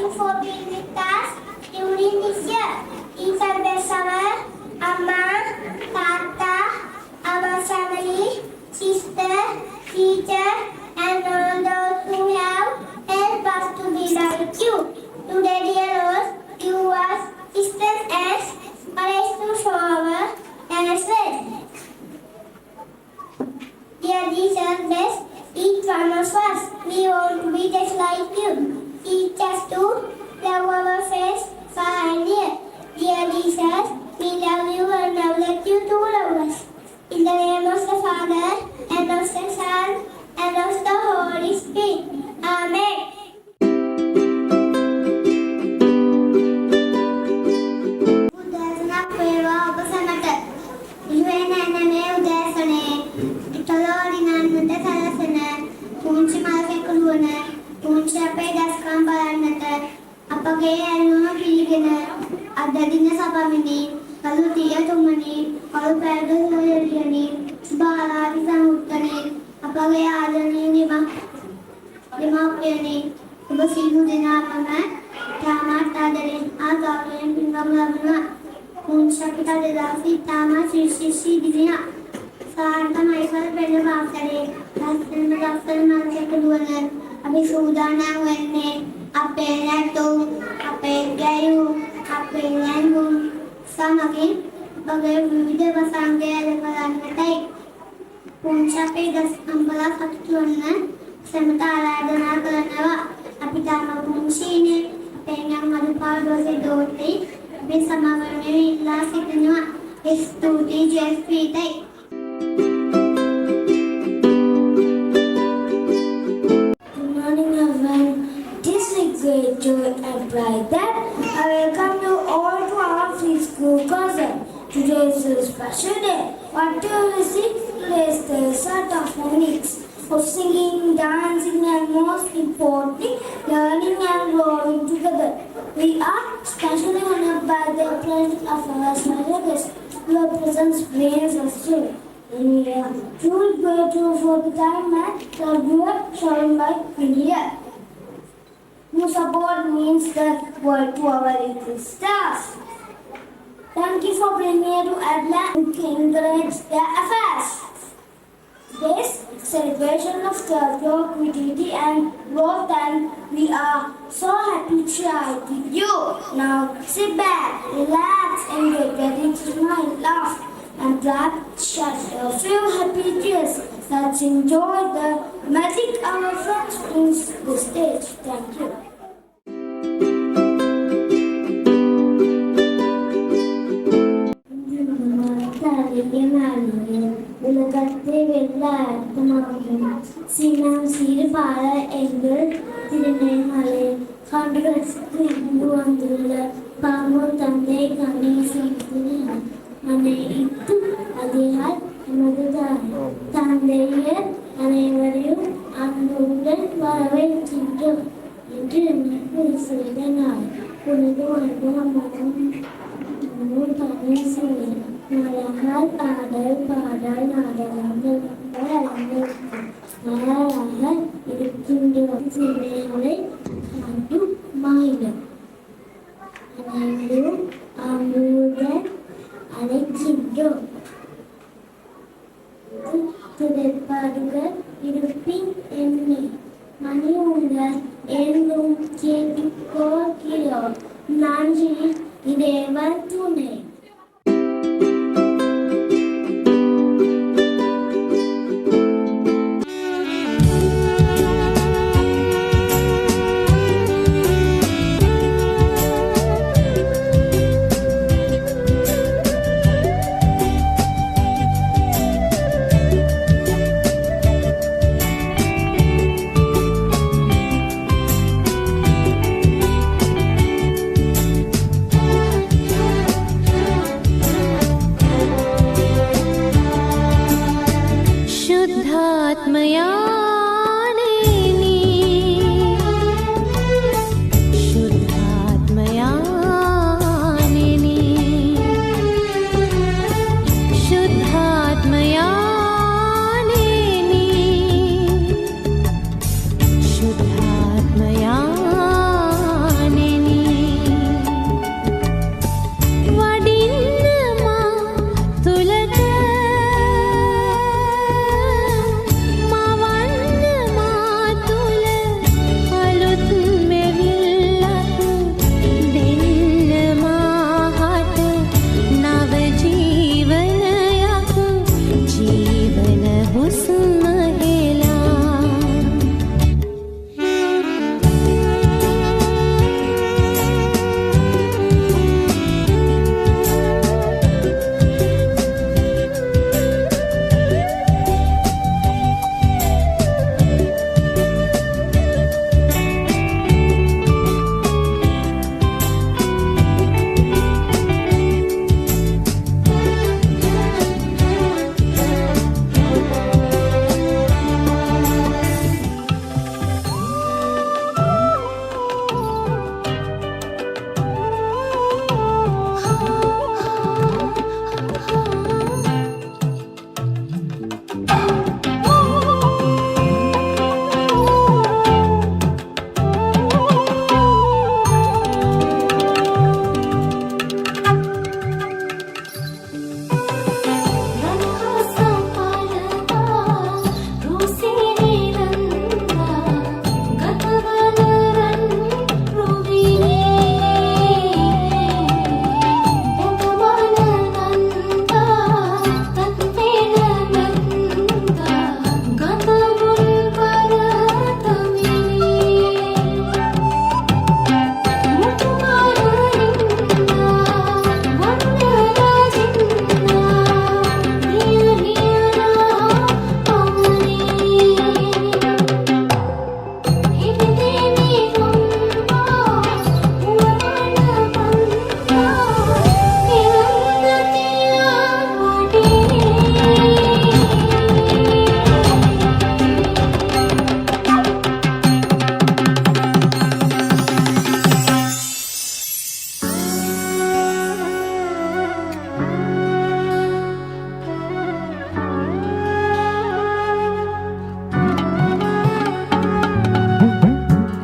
you for being with us during this year. Each and every summer, Amma, Tata, our family, sister, teacher, and all those who have helped us to be like you. Today, dear Lord, give us strength and courage to show our answers. Dear Jesus, bless each one of us. We want to be just like you. Teach us to love our friends far and near. Dear Jesus, we love you and now let you to love us. In the name of the Father, and of the Son, and of the Holy Spirit. Amen. අපගේ ඇල්ලුම පිළිගෙන අද දින සපමිනි කළු තිය තුමනි කළු පැල්ද සොයලියනි සුභාරාදි සමුත්තනි අපගේ ආදරණීය දෙමාපියනි ඔබ සියලු දෙනාටම තාමත් ආදරෙන් ආගාවයෙන් පින්කම් ලබනවා මුංශකිත දෙදාසි තාමත් ශිෂ්‍ය දිනය සාර්ථකයි කර පෙළ වාසලේ ලස්සන ලස්සන මනසක දුවන අපි සූදානම් වෙන්නේ අපේ නැතුම් අපේ ගැයුම් අපේ නැංගුම් සමගින් ඔබගේ විවිධ වසංගය කරන්නටයි පුංචි අපේ දස්කම්බල සතුටු වන්න සමත ආරාධනා කරනවා අපි තාම පුංචිනේ අපේ නම් අනුපාඩුවේ දෝටි මේ සමාවරණය ඉල්ලා සිටිනවා ස්තුතියි ජෙස්පීටයි great joy and pride that I welcome you all to our free school concert. Today is a special day. What you will see is the set of techniques of singing, dancing, and most importantly, learning and growing together. We are specially honored by the presence of our special guest, who represents brains and soul. And we are truly grateful for the time and love you are shown by India. Your support means the world to our little stars. Thank you for bringing me to Atlanta to encourage their affairs. This celebration of cultural creativity and growth, and we are so happy to share it with you. Now sit back, relax, and get ready to smile, laugh, and perhaps shed a few happy tears. Let's enjoy the magic our friends brings to the stage. Thank you. உலகத்தை வெல்ல அர்த்தமாகும் சீனம் சீர் பாட எங்கள் திருநெல்மலை கண்டுகளுக்கு இங்கு வந்துள்ள பாமோ தந்தை கணேசன் அனைத்து அதிகார் எமதுதான் தந்தையர் அனைவரையும் அன்புடன் வரவேற்கின்றோம் என்று எனக்கு செய்த நாள் புனித அன்பும் கணேசன் நாடகங்கள் பாடல் நாடகங்கள் அழகாக இருக்கின்ற சிலைகளை கண்டு மகிழும் அனைவரும் அன்புடன் அழைக்கின்றோம் திரைப்பாடுகள் இருப்பின் எண்ணி மணி உங்கள் எங்கும் கேட்டுக்கோகிறோம் நன்றி இறைவன் துணை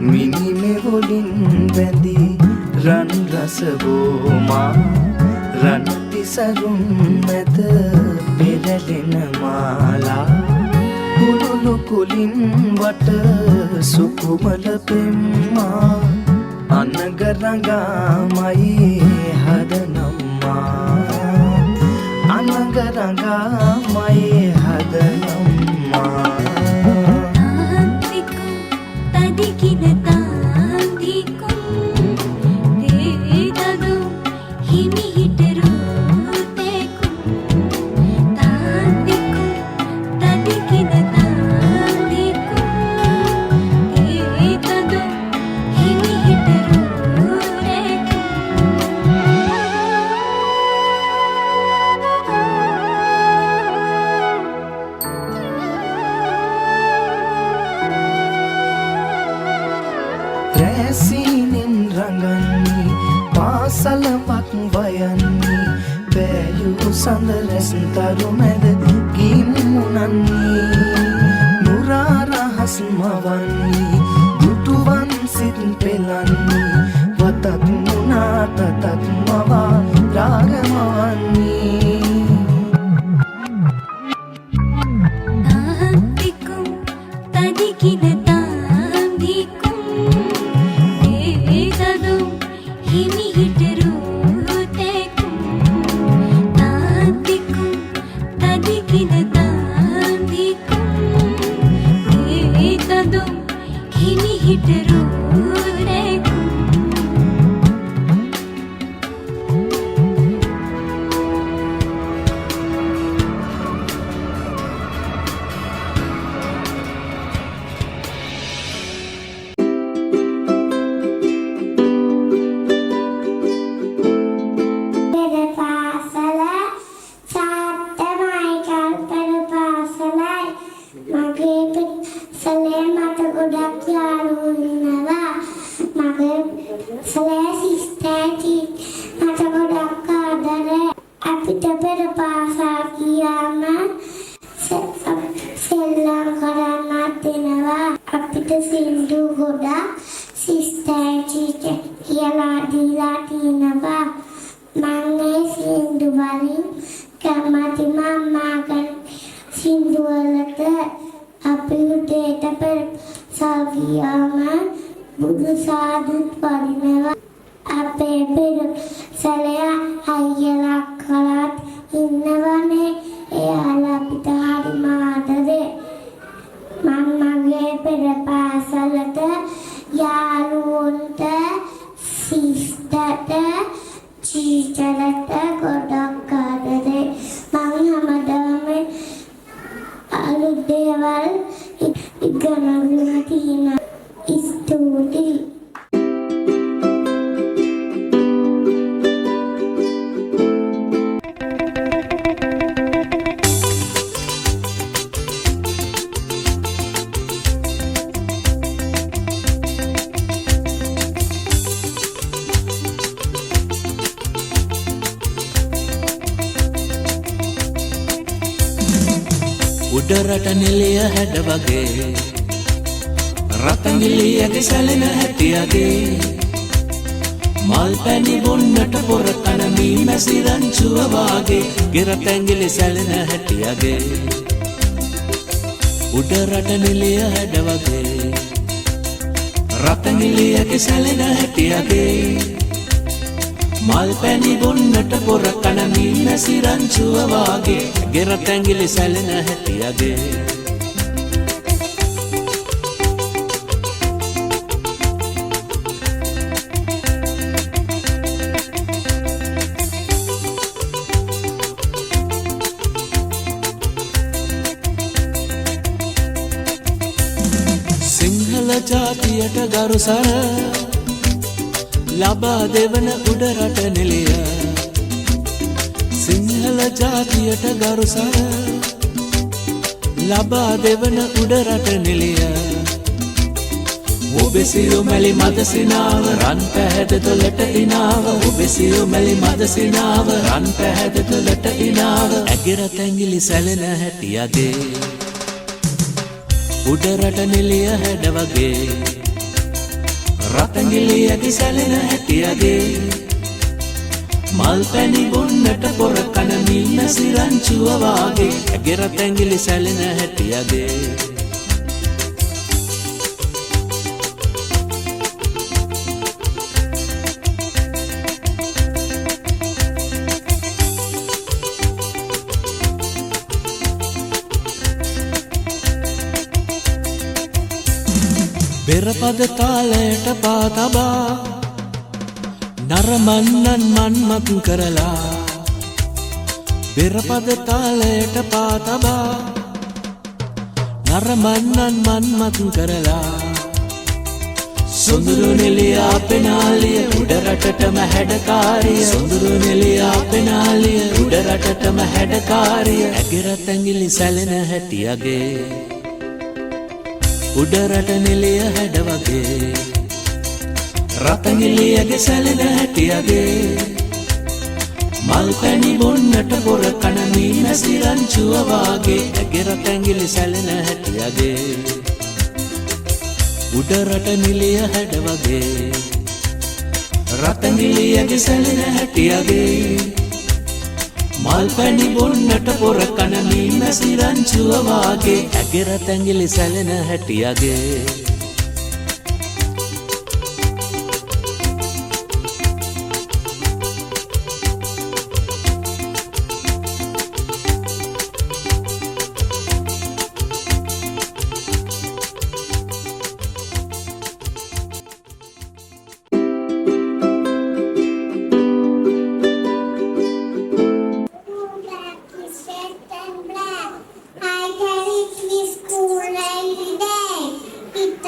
මිනිමෙවොලින් බැඳි රන් රස බෝමා රන්ටි සරුම් මැද පෙරලෙන මාලා කුළුණු කුලින් වට සුකුමල පෙම්මා අනගරඟාමයි හදනම්මා අනගරඟාමයි හදනම්මා රැසීනෙන් රඟන්නේ පාසලපත් වයන්නේ බෑයු සඳ රැස් තරු මැද ගිමුණන්නේ නුරා රහස් මවන්නේ දුටුවන් සිත් පෙලන්නේ වතක් මුණා තතක් මවා රාගමවන්නේ උඩරට නිලිය හැඩ වගේ රතංගිලියගේ සැලෙන හැටියගේ මල් පැණි බොන්නට පොර කන මී මැසි රංචුව වාගේ ගෙරතැංගිලි සැලෙන හැටියගේ උඩරට නිලිය හැඩ වගේ රතංගිලියගේ සැලෙන හැටියගේ මල් පැණි බොන්නට පොර කන මී මැසි රංචුව වාගේ ගෙරතැංගිලි සැලෙන හැටියගේ සිංහල ජාතියට ගරුසර ලබා දෙවන උඩරට නිලිය සිංහල ජාතියට ගරුසර ලබා දෙවන උඩරට නිලිය ඔබෙසියු මැලි මදසිනාව රන් පැහැද තුළට ඉනාව ඔබෙසියු මැලි මදසිනාව රන් පැහැද තුළට ඉනාව ඇගෙරතැංගිලි සැලෙන හැටියගේ උඩරට නිලිය හැඩ වගේ ඇගේ සැලෙන හැටියගේ මල් පැණි බොන්නට පොර කන මිල්න සිරංචුව වාගේ ඇගේ රත් ඇඟිලි සැලෙන හැටියගේ පෙරපද තාලයට පාතබා නරමන්නන් මන්මත් කරලා පෙරපද තාලයට පාතබා නරමන්නන් මන්මත් කරලා සොඳුරු නෙලියා පෙනාලිය උඩරටටම හැඩකාරිය සොඳුරු නෙලියා පෙනාලිය උඩරටටම හැඩකාරිය ඇගේ රත් ඇඟිලි සැලෙන හැටියගේ උඩරට නෙලිය හැඩ වගේ රතගිලි ඇගේ සැලෙන හැටියගේ මල් පැණි බොන්නට පොර කන මීන සිරංචුව වාගේ ඇගේ රත් ඇඟිලි සැලෙන හැටියගේ උඩරට නෙලිය හැඩ වගේ රතගිලි ඇගේ සැලෙන හැටියගේ මල් පැණි බොන්නට පොර කන මීන සිරංචුව වාගේ ඇගේ රත් ඇඟිලි සැලෙන හැටියගේ I carry to school every day. It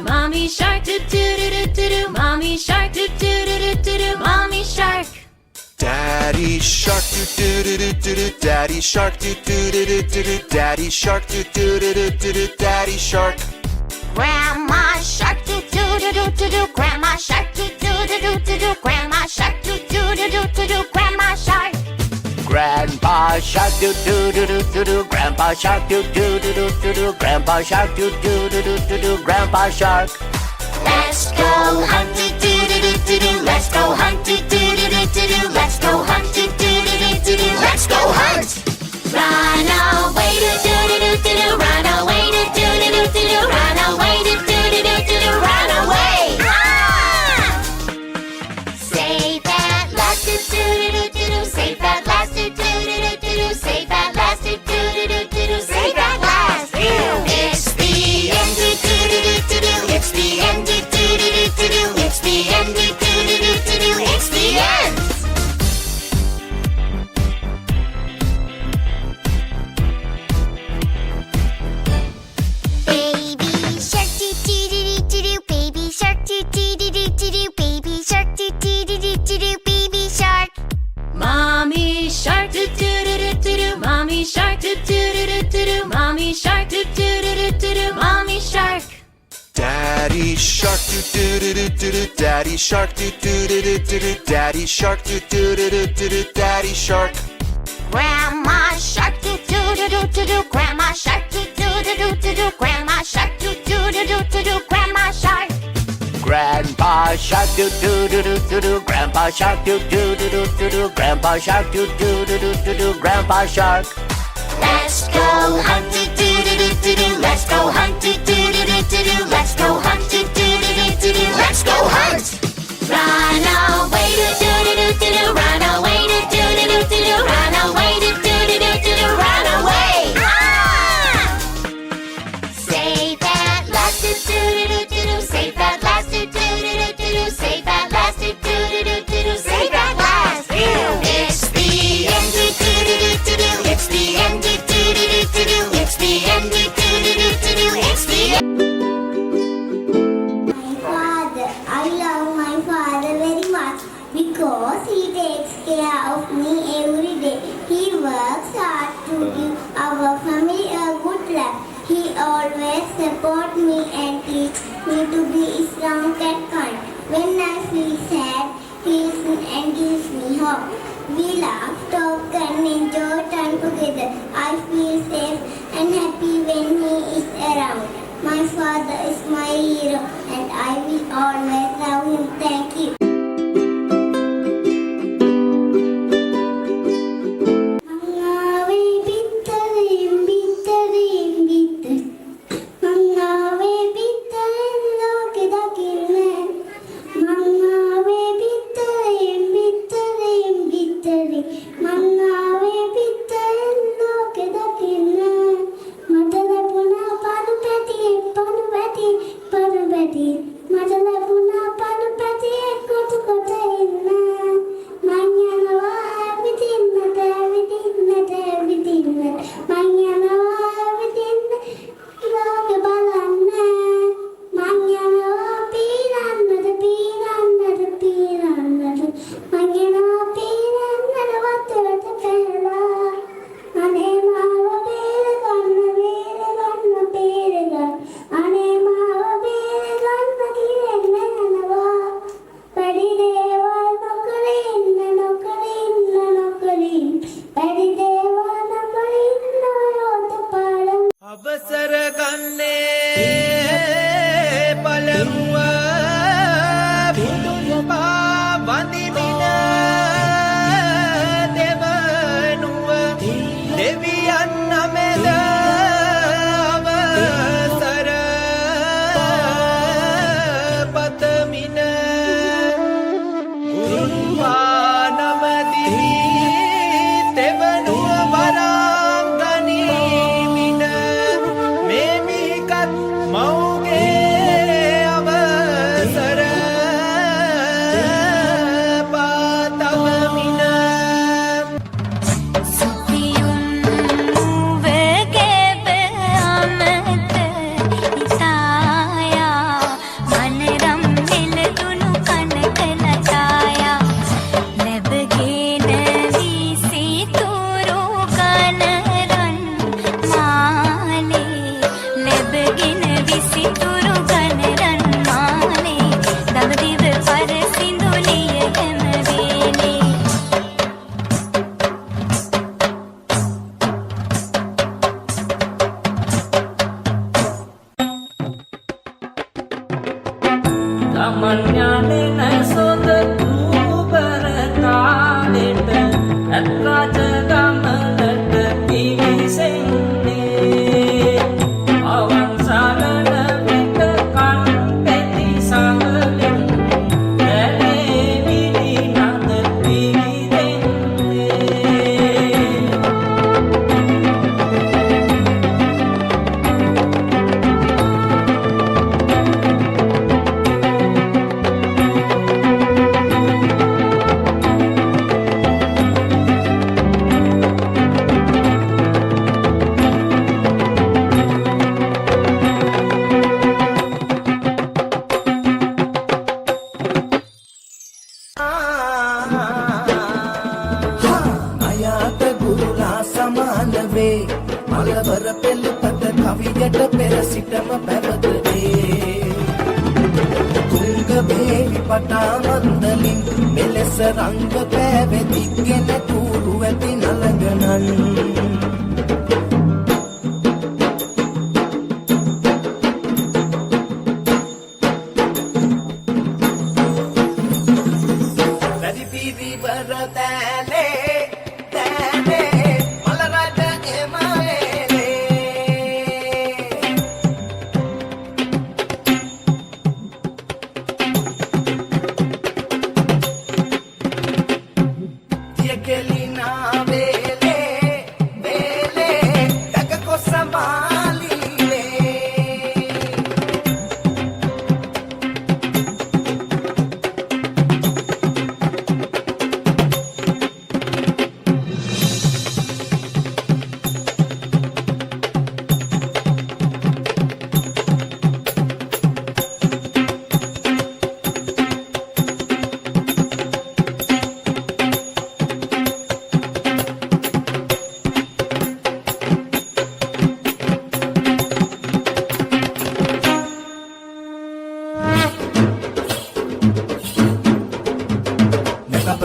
Mommy shark do do do do do do. Mommy shark do do do do do do. Mommy shark. Daddy shark do do do do do do. Daddy shark do do do do do do. Daddy shark do do do do do do. Daddy shark. Grandma shark do do do do do do. Grandma shark do do do do do do. Grandma shark do do do do do do. Grandma shark. Grandpa shark do do do do do do. Grandpa shark do do do do do do. Grandpa shark do do do do do do. Grandpa shark. Let's go hunt do do do do do do. Let's go hunt do do do do do do. Let's go hunt do do do do do do. Let's go hunt. Run away do do do do do do. Run away do do do do do do. Run away do do do do do do. Run away. Save at last do do do do do do. Save at last do do do do do do. Save at last do do do do do do. Save at last. It's the end do do do do do do. It's the end do do do do do do. It's the end do do do do do do. It's the end. Baby shark do do do do do do. Baby shark do do do do do do. Baby shark do do do do do do. Baby shark. Mommy shark do do do do do do. Mommy shark do do do do do do. Mommy shark do do do do do do. Mommy shark. Daddy shark do do do do do do. Daddy shark do do do do do do. Daddy shark do do do do do do. Daddy shark. Grandma shark do do do do do do. Grandma shark do do do do do do. Grandma shark do do do do do do. Grandma shark. Grandpa shark do do do do do do. Grandpa shark do do do do do do. Grandpa shark do do do do do do. Grandpa shark. Let's go hunt do do do do do do. Let's go hunt do do do do do do. Let's go hunt do do do do do do. Let's go hunt. Run away do do do do do do. Run away do do do do do do. Run away do do do do do do. Run away. Save at last do do do do do do. Save at last do do do do do do. Save at last do do do do do do. Save at last. It's the end do do do do do do. It's the end do do do do do do. It's the end do do do do do do. It's the end. My father, I love my father very much because he takes care of me every day. He works hard to give our family a good life. He always supports me and teaches me to be strong and kind. When I feel sad, he listens and gives me hope. We laugh, talk and enjoy time together. I feel safe and happy when he is around. My father is my hero and I will always love him. Thank you. Manna ve bitte loke da අයාත ගුරුලා සමාන වේ මලවර පෙළපත කවියට පෙර සිටම පැවතේ තුංග බේරි පටා මන්දලින් මෙලෙස රංග පෑවෙතිගෙන තුරු ඇති නලගනන්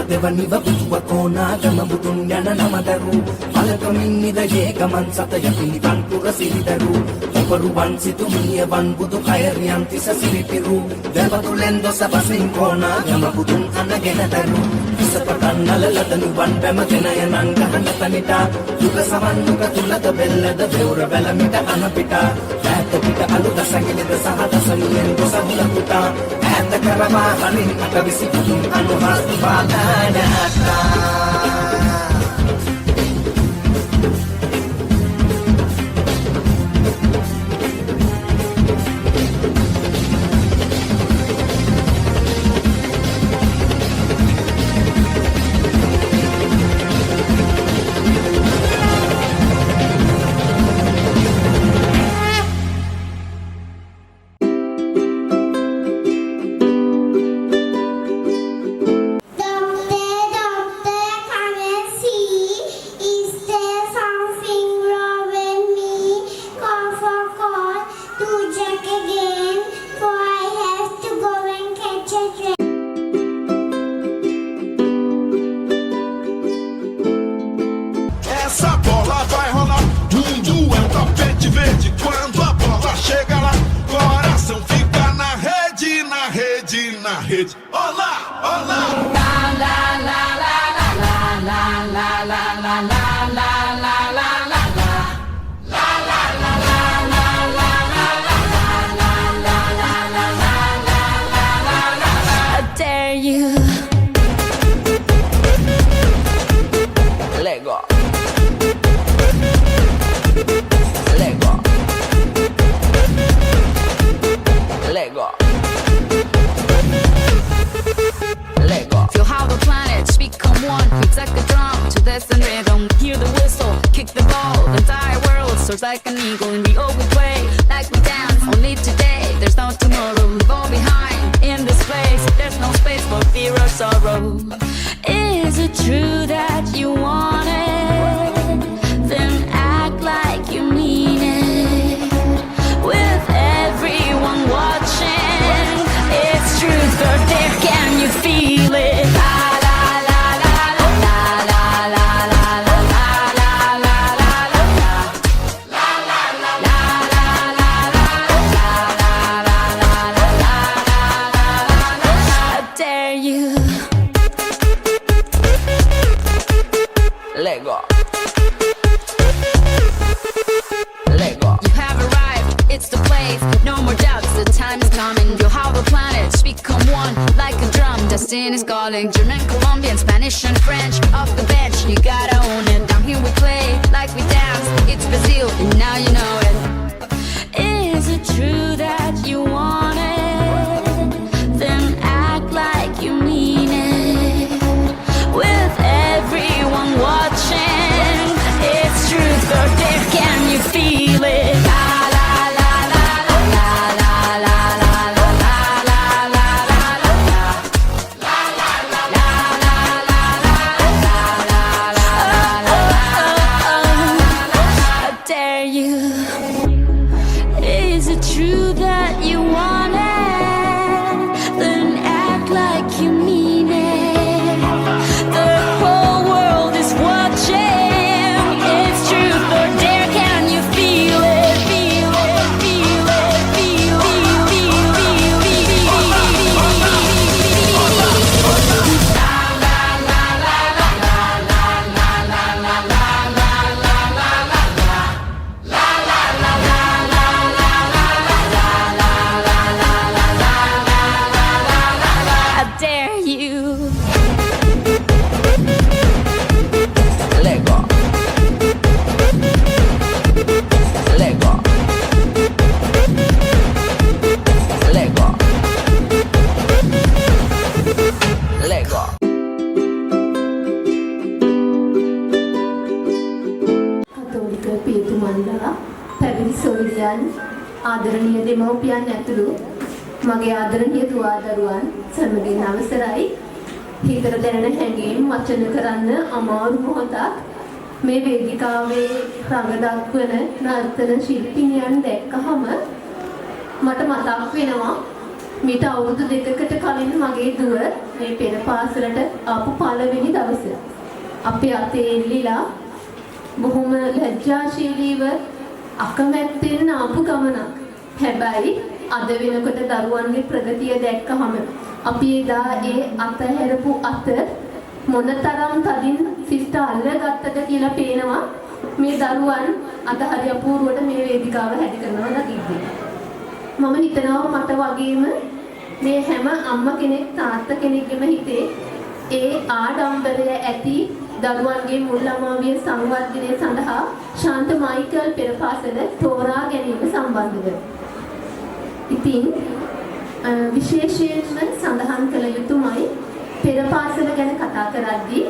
දෙවනිව පුතුව කෝනාගම බුදුන් යන නමදරු පලකමින් නිරයේ ගමන් සත යපිනිවන් පුර සිරිදරු ඔපරුවන් සිතුමියවන් බුදු කයරියන් තිස සිරිපිරු දෙවතුලෙන් දොස බසින් කෝනාගම බුදුන් අනගෙන දරු ඉසපටන් නලලදනුවන් බැමගෙන යනන් ගහන තනිටා දුක සමන්නුක තුලද බෙල්ලද දෙවුර වැලමිට අනපිටා ඈත පිට අලු දසගිනිද සහ දසනියෙන් දොස හුලකුටා ඈත කරවා හලින් අට විසි බුදුන් අනුහස් පාදානතා Olá, olá. La la la la la la la la la la la la la la la la. La la la la la la la la la la la la la. I dare you. Let go. Let go. Let go. Feel how the planets become one. It's like a drum to this and rhythm. Hear the whistle, kick the ball. The entire world soars like an eagle, and we all we play like we dance. Only today, there's no tomorrow. We fall behind in this place. There's no space for fear or sorrow. Is it true that you want it? Then act like you mean it. With everyone watching, it's truth or dare. Can you feel it? darling. German, Colombian, Spanish, and French. Off the bench, you gotta own it. Down here we play like we dance. It's Brazil, and now you know it. Is it true that you want it? Then act like you mean it. With everyone watching, it's truth or dare. Can you feel it? La la la la la la la la la la la I dare you. Is it true that you want it? Then act like you mean it. The whole world is watching. It's truth or dare. Can you feel it? Feel it? Feel it? Feel I dare you. Lego. Lego. Lego. Lego. කතෝලික පියතුමන්ලා පැවිදි සොයුරියන් ආදරණීය දෙමව්පියන් ඇතුළු මගේ ආදරණීය දුවා දරුවන් සැමගෙන් අවසරයි හිතට දැනෙන හැඟීම් වචන කරන්න අමාරු මොහොතක් මේ වේදිකාවේ රඟ දක්වන නර්තන ශිල්පිනියන් දැක්කහම මට මතක් වෙනවා මීට අවුරුදු 2කට කලින් මගේ දුව මේ පෙර පාසලට ආපු පළවෙනි දවසේ අපේ අතේ එල්ලිලා බොහොම ලැජ්ජාශීලීව අකමැත්තෙන් ආපු ගමනක්. හැබැයි අද වෙනකොට දරුවන්ගේ ප්‍රගතිය දැක්කහම අපි එදා ඒ අතහැරපු අත මොනතරම් තදින් සිස්ට අල්ලගත්තද කියලා පේනවා මේ දරුවන් අද හරි අපූර්වට මේ වේදිකාව හැදි කරනවා දකිද්දී. මම හිතනවා මට වගේම මේ හැම අම්මා කෙනෙක් තාත්තා කෙනෙක්ගේම හිතේ ඒ ආඩම්බරය ඇති දරුවන්ගේ මුල් ළමාවිය සංවර්ධනය සඳහා ශාන්ත මයිකල් පෙර පාසල තෝරා ගැනීම සම්බන්ධව. ඉතින් විශේෂයෙන්ම සඳහන් කළ යුතුමයි පෙර පාසල ගැන කතා කරද්දී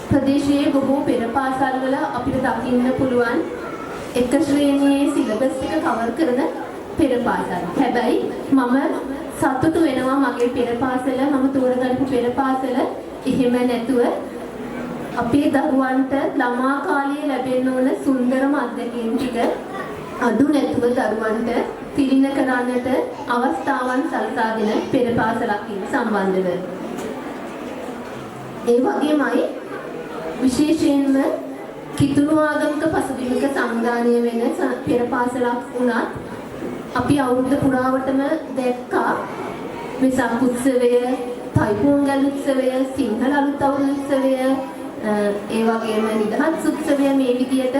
ප්‍රදේශයේ බොහෝ පෙර පාසල්වල අපිට දකින්න පුළුවන් එක ශ්‍රේණියේ සිලබස් එක කවර් කරන පෙර පාසල්. හැබැයි මම සතුටු වෙනවා මගේ පෙර පාසල මම තෝරගත්තු පෙර පාසල එහෙම නැතුව අපේ දරුවන්ට ළමා කාලයේ ලැබෙන්න ඕන සුන්දරම අත්දැකීම් ටික අඩු නැතුව දරුවන්ට තිරින කරන්නට අවස්ථාවන් සලසා දෙන පෙර පාසලක් සම්බන්ධව. ඒ වගේමයි විශේෂයෙන්ම කිතුණු ආගමික පසුබිමක සංවිධානය වෙන පෙර පාසලක් වුණත් අපි අවුරුද්ද පුරාවටම දැක්කා වෙසක් උත්සවය, තයිපොංගල් උත්සවය, සිංහල අලුත් අවුරුදු උත්සවය, ඒ වගේම නිදහස් උත්සවය මේ විදියට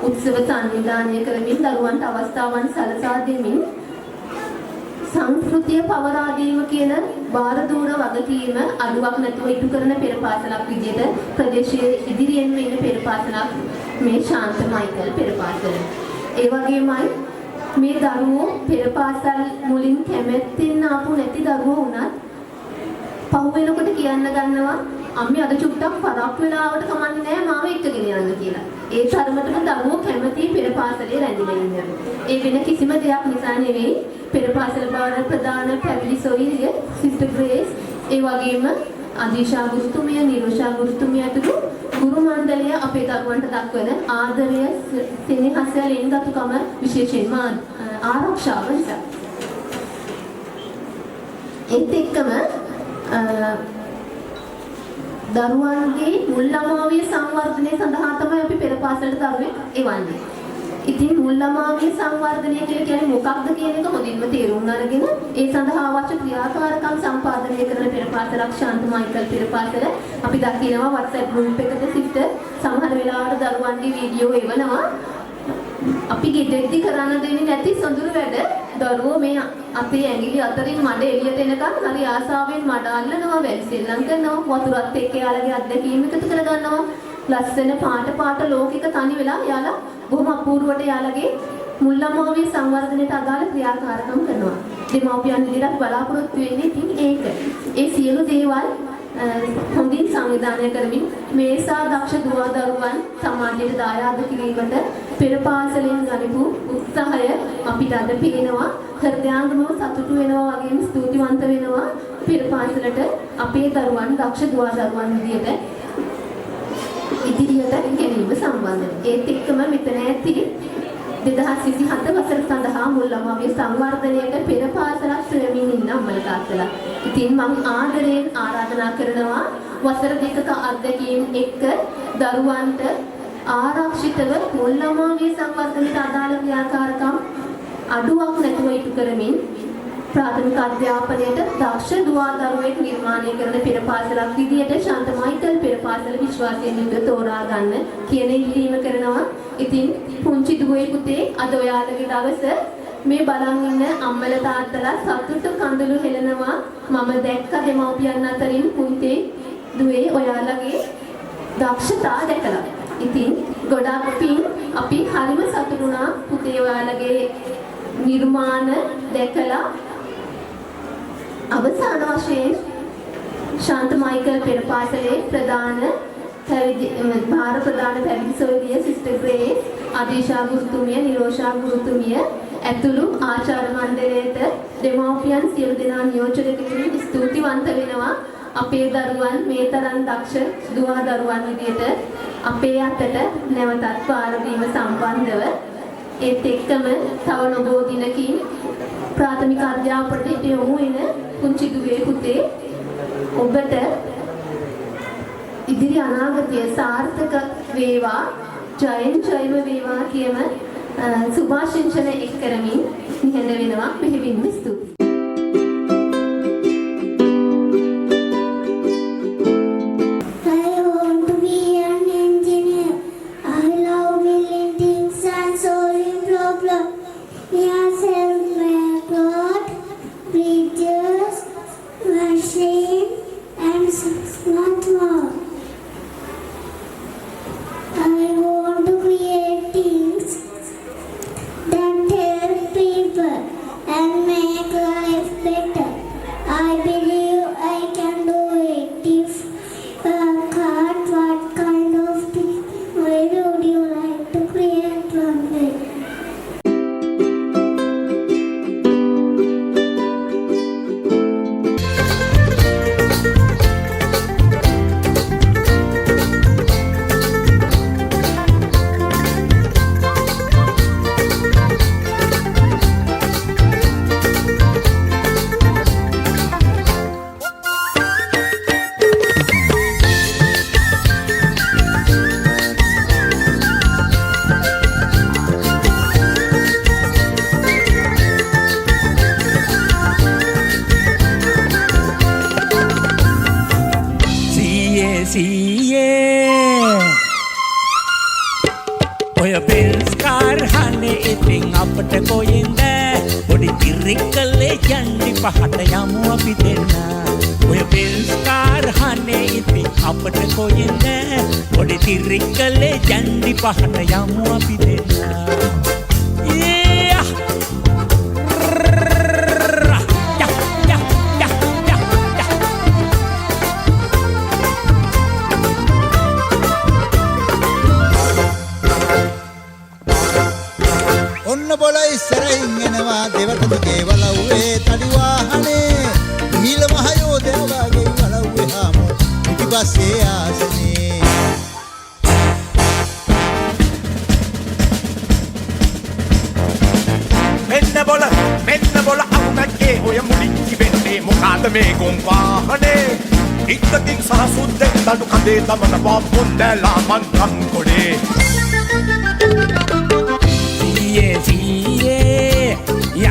උත්සව සංවිධානය කරමින් දරුවන්ට අවස්ථාවන් සලසා දෙමින් සංස්කෘතිය පවරා දීම කියන බාරදූර වගකීම අඩුවක් නැතුව ඉටු කරන පෙර පාසලක් විදියට ප්‍රදේශයේ ඉදිරියෙන් ඉන්න පෙර පාසලක් මේ ශාන්ත මයිකල් පෙර පාසල. ඒ වගේමයි මේ දරුවෝ පෙර පාසල් මුලින් කැමැත්තෙන් ආපු නැති දරුවෝ වුණත් පහු වෙනකොට කියන්න ගන්නවා අම්මේ අද චුට්ටක් පරක් වෙලාවට කමන්නේ නැහැ මාව එක්කගෙන යන්න කියලා. ඒ තරමටම දරුවෝ කැමති පෙර පාසලේ රැඳිලා ඉන්නවා. ඒ වෙන කිසිම දෙයක් නිසා නෙවෙයි පෙර පාසල බවට ප්‍රධාන පැවිදි සොයුරිය සිස්ටර් ග්‍රේස් ඒ වගේම අදීෂා ගුරුතුමිය, නිරෝෂා ගුරුතුමිය ඇතුළු ගුරු මණ්ඩලය අපේ දරුවන්ට දක්වන ආදරය, සෙනෙහස, ලෙන්ගතුකම විශේෂයෙන්ම ආරක්ෂාව නිසා. ඒත් එක්කම දරුවන්ගේ මුල් ළමාවිය සංවර්ධනය සඳහා තමයි අපි පෙර පාසලට දරුවෙක් එවන්නේ. ඉතින් මුල් ළමාවිය සංවර්ධනය කියලා කියන්නේ මොකක්ද කියන එක හොඳින්ම තේරුම් අරගෙන ඒ සඳහා අවශ්‍ය ක්‍රියාකාරකම් සම්පාදනය කරන පෙර පාසලක් ශාන්ත මයිකල් පෙර පාසල. අපි දකිනවා WhatsApp group එකක සිට සමහර වෙලාවට දරුවන්ගේ වීඩියෝ එවනවා. අපි ගෙදරදී කරන්න දෙන්නේ නැති සොඳුරු වැඩ දරුවෝ මේ අපේ ඇඟිලි අතරින් මඩ එළියට එනකන් හරි ආසාවෙන් මඩ අල්ලනවා, වැලිසෙල්ලම් කරනවා, වතුරත් එක්ක යාළගේ අත්දැකීම් එකතු කරගන්නවා. ලස්සන පාට ලෝකික තනි වෙලා යාලා බොහොම අපූර්වට යාළගේ මුල් ළමාගේ සංවර්ධනයට අදාළ ක්‍රියාකාරකම් කරනවා. දෙමාපියන් විදිහට බලාපොරොත්තු වෙන්නේ ඉතින් ඒක. ඒ සියලු දේවල් හොඳින් සංවිධානය කරමින් මේසා දක්ෂ දුවා දරුවන් සමාජයට දායාද කිරීමට පෙර පාසලෙන් ගනිපු උත්සාහය අපිට අද පේනවා. හෘදයාංගමව සතුටු වෙනවා වගේම ස්තුතිවන්ත වෙනවා පෙර පාසලට අපේ දරුවන් දක්ෂ දුවා දරුවන් විදියට ඉදිරියට ගෙනීම සම්බන්ධව. ඒත් එක්කම මෙතන ඇති 2027 වසර සඳහා මුල් ළමාගේ සංවර්ධනයට පෙර පාසලක් සොයමින් ඉන්න අම්මලා තාත්තලා. ඉතින් මම ආදරයෙන් ආරාධනා කරනවා වසර දෙකක අත්දැකීම් එක්ක දරුවන්ට ආරක්ෂිතව මුල් ළමාගේ සංවර්ධනයට අදාළ ක්‍රියාකාරකම් අඩුවක් නැතුව ඉටු කරමින් ප්‍රාථමික අධ්‍යාපනයට දක්ෂ දුවා දරුවෙක් නිර්මාණය කරන පෙර පාසලක් විදියට ශාන්ත මයිකල් පෙර පාසල විශ්වාසයෙන් යුතුව තෝරා ගන්න කියන ඉල්ලීම කරනවා. ඉතින් පුංචි දුවේ පුතේ අද ඔයාලගේ දවස මේ බලන් ඉන්න අම්මලා තාත්තලා සතුට කඳුළු හෙලනවා. මම දැක්ක දෙමව්පියන් අතරින් පුංචි දුවේ ඔයාලගේ දක්ෂතා දැකලා. ඉතින් ගොඩක් පිං අපි හරිම සතුටු වුණා පුතේ ඔයාලගේ නිර්මාණ දැකලා. අවසාන වශයෙන් ශාන්ත මයිකල් පෙර පාසලේ ප්‍රධාන භාර ප්‍රධාන පැවිදි සොයුරිය සිස්ටර් ග්‍රේස්, අදීෂා ගුරුතුමිය, නිරෝෂා ගුරුතුමිය ඇතුළු ආචාර්ය මණ්ඩලයට දෙමව්පියන් සියලු දෙනා නියෝජනය කිරීම ස්තුතිවන්ත වෙනවා. අපේ දරුවන් මේ තරම් දක්ෂ දුවා දරුවන් විදියට අපේ අතට නැවතත් පාර දීම සම්බන්ධව ඒත් එක්කම තව නොබෝ දිනකින් ප්‍රාථමික අධ්‍යාපනයට යොමු වෙන පුංචි දුවේ පුතේ ඔබට ඉදිරි අනාගතය සාර්ථක වේවා, ජයෙන් ජයම වේවා කියන සුභාශිංසන එක් කරමින් නිහඬ වෙනවා. මෙහෙවින්ම ස්තුතියි. ඔය බෙල්ස් කාර් හනේ ඉතින් අපට කොයින්ද පොඩි තිරිකලේ යන්නේ පහට යමු අපි දෙන්න. ඔය බෙල්ස් කාර් හනේ ඉතින් අපට කොයින්ද පොඩි තිරිකලේ යන්නේ පහට යමු අපි දෙන්න. ඉස්සරහින් එනවා දෙවටුගේ වලව්වේ තඩි වාහනේ නීල මහයෝධයා වගේ වලව්වේ හාමු පිටිපස්සේ ආසනේ. මෙන්න බොල අමුණගේ ඔය මුලින් තිබෙන්නේ මොකාද මේ ගොන් වාහනේ ඉක්කකින් සහ සුද්දෙන් දඩු කඳේ තමන බම්බුන් දැලා මන්කම් කොඩේ.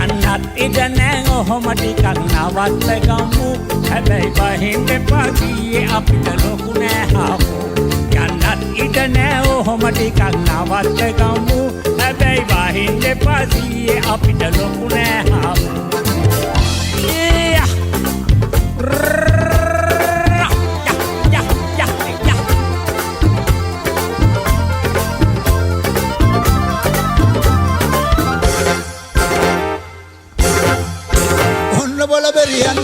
යන්නත් ඉඩ නෑ ඔහොම ටිකක් නවත්ත ගමු. හැබැයි බහින්න එපා කීයේ අපිට ලොකු නෑ හමු. යන්නත් ඉඩ නෑ ඔහොම ටිකක් නවත්ත ගමු. හැබැයි බහින්න පසියේ අපිට ලොකු නෑ හාමු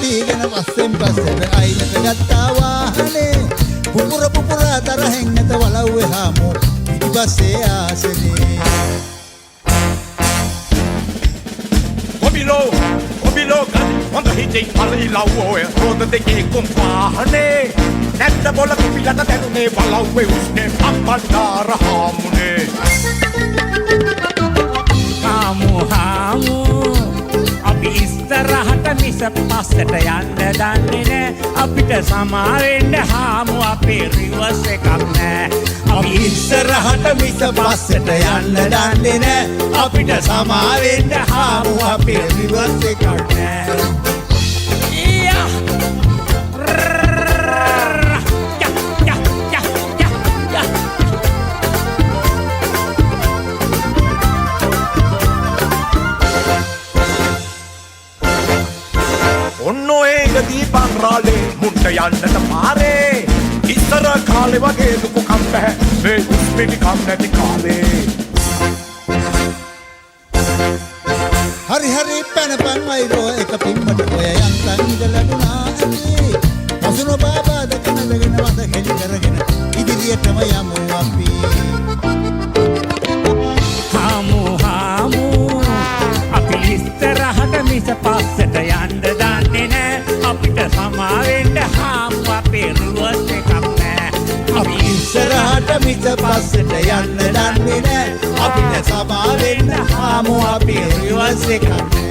දීගෙන පස්සෙන් පස්සට අයිනට ගත්තා වාහනේ පුපුර පුපුරා තරහෙන් නැත වලව්වේ හාමෝ පිටිපස්සේ ආසනේ ඔබිලෝ ගන් හොඳ හිතේ පළි ලව්වෝය රෝද දෙකේ කුම් වාහනේ නැත්ත බොල පිපිලට දැනුනේ වලව්වේ උස්නේ පම්පන්දාර හාමුනේ හාමු අපි ඉස්සරහට මිස පස්සට යන්න දන්නේ නෑ අපිට සමාවෙන්න හාමු අපේ රිවර්ස් එකක් නෑ අපි ඉස්සරහට මිස පස්සට යන්න දන්නේ නෑ අපිට සමාවෙන්න හාමු අපේ රිවර්ස් එකක් නෑ දීපන් රාලේ මුන්ට යන්නට පාරේ ඉස්සර කාලේ වගේ දුක කම් බෑ මේ උස්පිටි කම් නැති කාලේ හරි හරි පැනපන් වෛරෝ එක පිම්මට ඔය යන්තන් ඉඳලා දුනා ඇති අසුන බාබා දකන දගෙන වද හෙලි කරගෙන ඉදිරියටම යමු අපි හාමු අපි ඉස්සරහට මිස පස්සට යන්න දන්නේ නෑ අපිට සමාවෙන්න හාමු අපේ රුවස් එකක් නෑ අපි ඉස්සරහට මිස පස්සට යන්න දන්නේ නෑ අපිට සමාවෙන්න හාමු අපේ රුවස් එකක් නෑ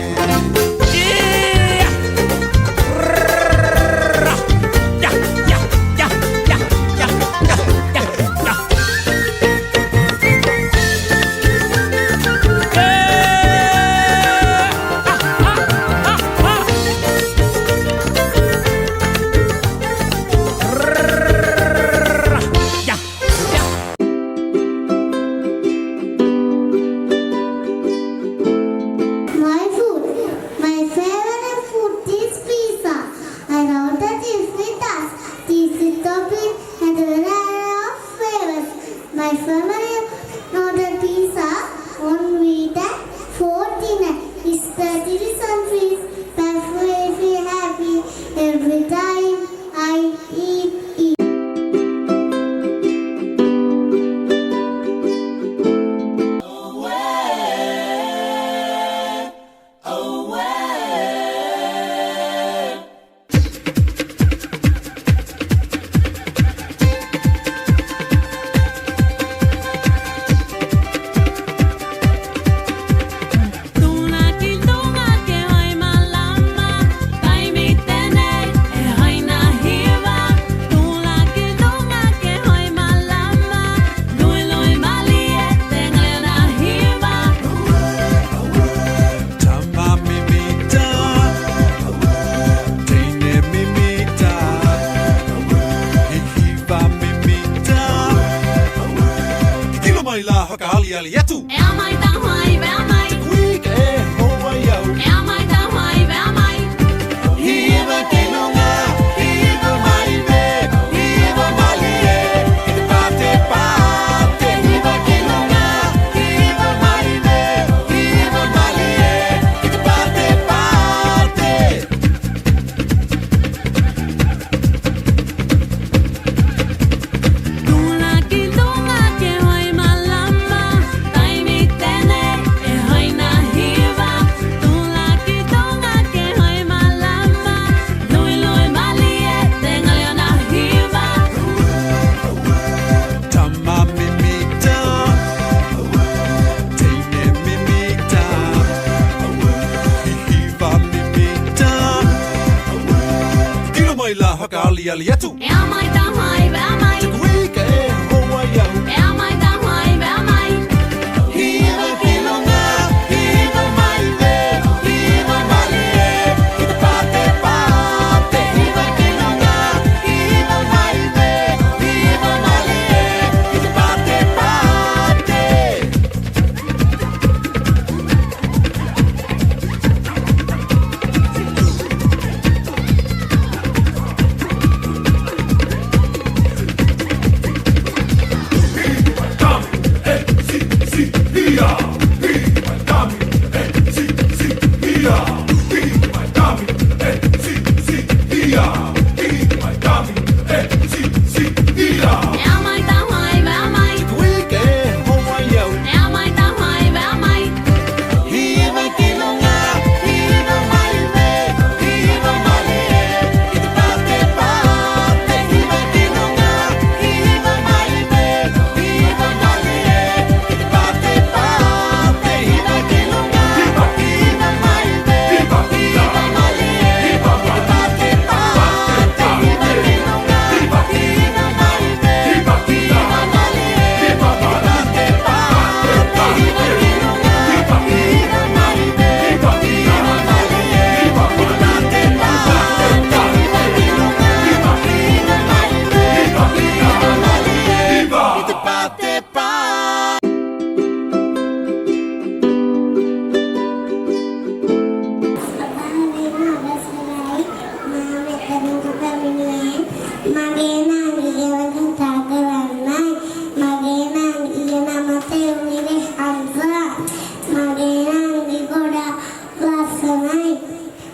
මගේ නංගි ගොඩාක් ලස්සනයි.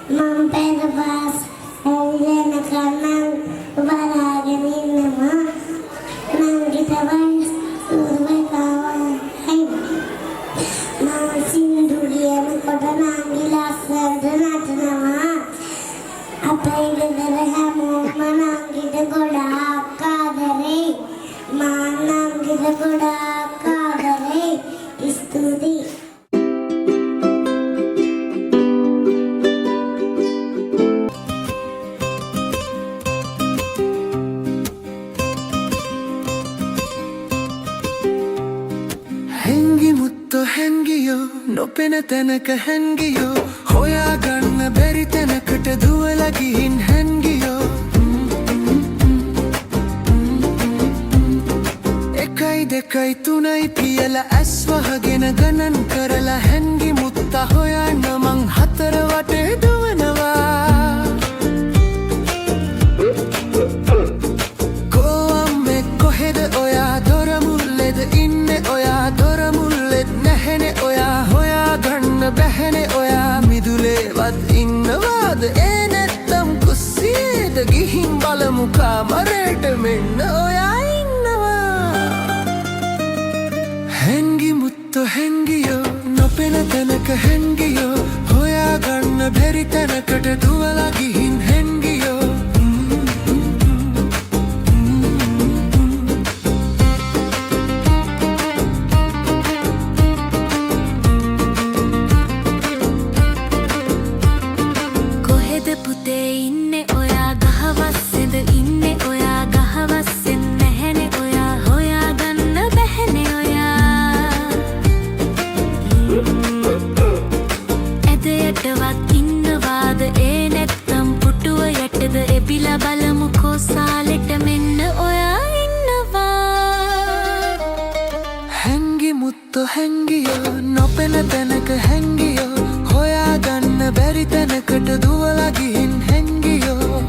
මම පෙරපාස් ඇවිලෙනකන් නම් බලාගෙන ඉන්නවා. නංගිට වයස් උරුමකාවයි. මම සින්දුරියනකොට නංගි ලස්සනට නටනවා. අපේ ගෙදර හැමෝම නංගිට ගොඩාක් ආදරේ. මා නංගිට ගොඩාක් ආදරේ. ස්තුතියි. හැංගි මුත්ත හැංගියෝ නොපෙන තැනක හැංගියෝ හොයාගන්න බැරි තැනකට දුවලා ගිහින් හැංගියෝ එකයි දෙකයි තුනයි කියලා ඇස් වහගෙන ගණන් කරලා හැංගි මුත්ත හොයන්න මං හතර වටේ දුවනවා කොම්මේ කොහෙද ඔයා දොර මුල්ලේද ඉන්නේ ඔයා දොර මුල්ලෙත් නැහෙනේ ඔයා හොයාගන්න බැහැනේ ඔයා මිදුලේවත් ඉන්නවාද ඒ නැත්තම් කුස්සියේද ගිහින් බලමු කාමරේට මෙන්න ඔයා හැංගි මුත්තෝ හැංගියෝ නොපෙන තැනක හැංගියෝ හොයාගන්න බැරි තැනකට දුවලා ගිහින් හැංගියෝ කොහෙද පුතේ ඉන්නේ ඔයා ගහවස්සේද ඉන්නේ ඔයා ගහවස්සෙන් නැහැනේ ඔයා හොයාගන්න බැහැනේ ඔයා ඇදයටවත් ඉන්නවාද ඒ නැත්තම් පුටුව යටද එබිලා බලමුකෝ සාලෙට මෙන්න ඔයා ඉන්නවා හැංගි මුත්තෝ හැංගියෝ නොපෙන තැනක හැංගියෝ හොයාගන්න බැරි තැනකට දුවලා ගිහින් හැංගියෝ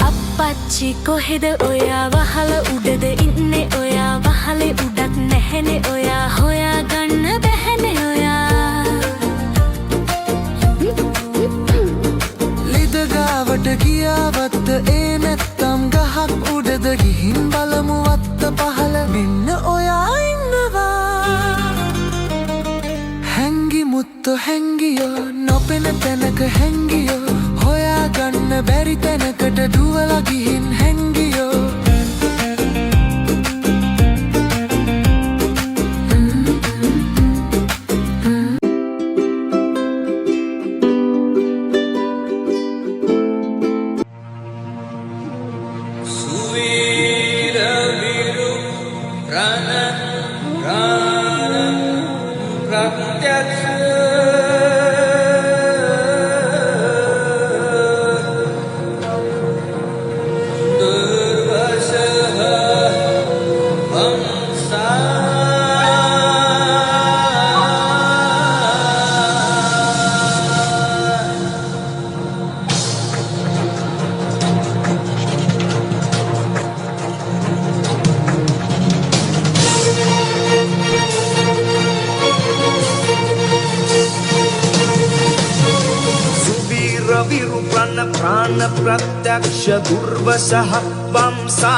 අප්පච්චි කොහෙද ඔයා වහල උඩද ඉන්නේ ඔයා වහලේ උඩක් නැහැනේ ඔයා හොයාගන්න බැහැනේ ඔයා ලිද ගාවට ගියාවත්ත ඒ නැත්තම් ගහක් උඩද ගිහින් බලමු වත්ත පහල මෙන්න ඔයා ඉන්නවා හැංගි මුත්තෝ හැංගියෝ නොපෙන තැනක හැංගියෝ හොයාගන්න බැරි තැනකට දුවලා ගිහින් හැංගියෝ प्रत्यक्ष दुर्वसः वंसा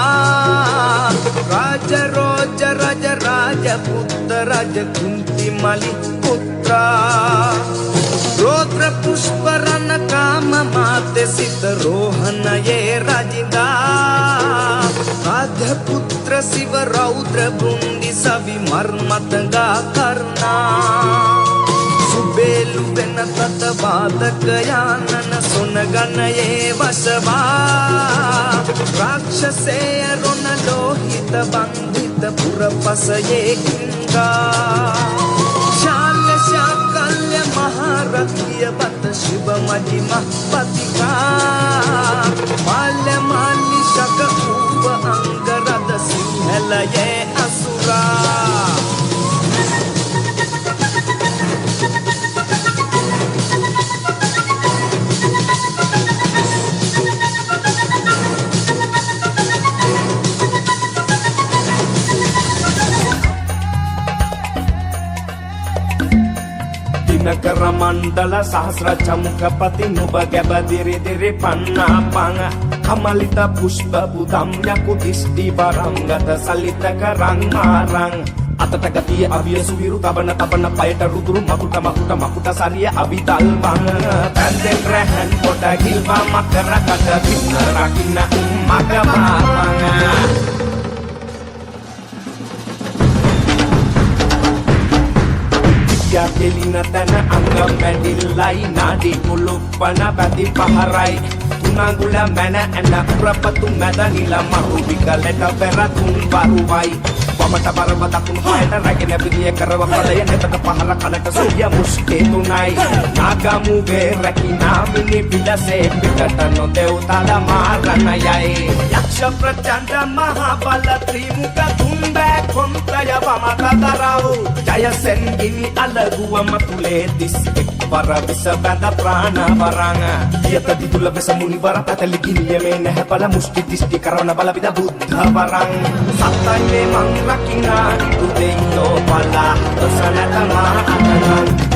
राज रोज रज राजपुत्र रज कुंती मलि पुत्रा रोद्र पुष्प रन काम माते सित रोहन ये राजिदा आध्य पुत्र शिव रौद्र बुंदी सवि मर्मतगा करना सुबेलु बेन तत बाधक यानन सुन गण ये वसवा राक्षसे रुण लोहित बंधित पुरपस ये किंगा शाल शाकल्य महारथ्य बत शिव महिमा पतिका माल्य माली शक उप अंगरद सिंहल ये असुरा කර මණ්ඩල සහස්‍ර චමුකපති නුබ ගැබදිරි දිරි පන්නා පං කමලිත පුෂ්ප බුදම් යකු දිෂ්ටි වරංගත සලිත කරං මාරං අතට ගතිය අවිය සුවිරු තබන පයට රුදුරු මකුට සරිය අවිතල් බං පැන්දෙන් රැහන් පොට ගිල්වා මකර කට පින්න රකින්න මග මාපං කෙලින තැන අංගම් මැඩිල්ලයි නාඩි මුළුප්පන පැති පහරයි තුනඟුල මැන ඇන උරපතු මැද නිල මරු විකලට පෙරතුන් වරුවයි වමට බරව දකුණු පායට රැගෙන පිළිය කරව පලය නෙතට පහර කනට සුය මුෂ්ටි තුනයි නාගමුගේ රැකිනා මිනි පිලසේ පිටට නොදෙව් තල මාරණයයි යක්ෂ ප්‍රචණ්ඩ මහ බල ත්‍රිමුඛ තුන්බෑ කොන්තය වමත දරව් ජයසෙන් ගිනි අලගුවම තුලේ දිස් එක්වර විස බැඳ ප්‍රාණ වරං යත දිතුල වෙස මුනි වර පැතලි ගිනිය මේ නැහැ බල මුෂ්ටි දිෂ්ටි කරවන බල විද බුද්ධ වරං සත්තයි මං රකිනා උදෙයෝ බලා දසනතමා අතනං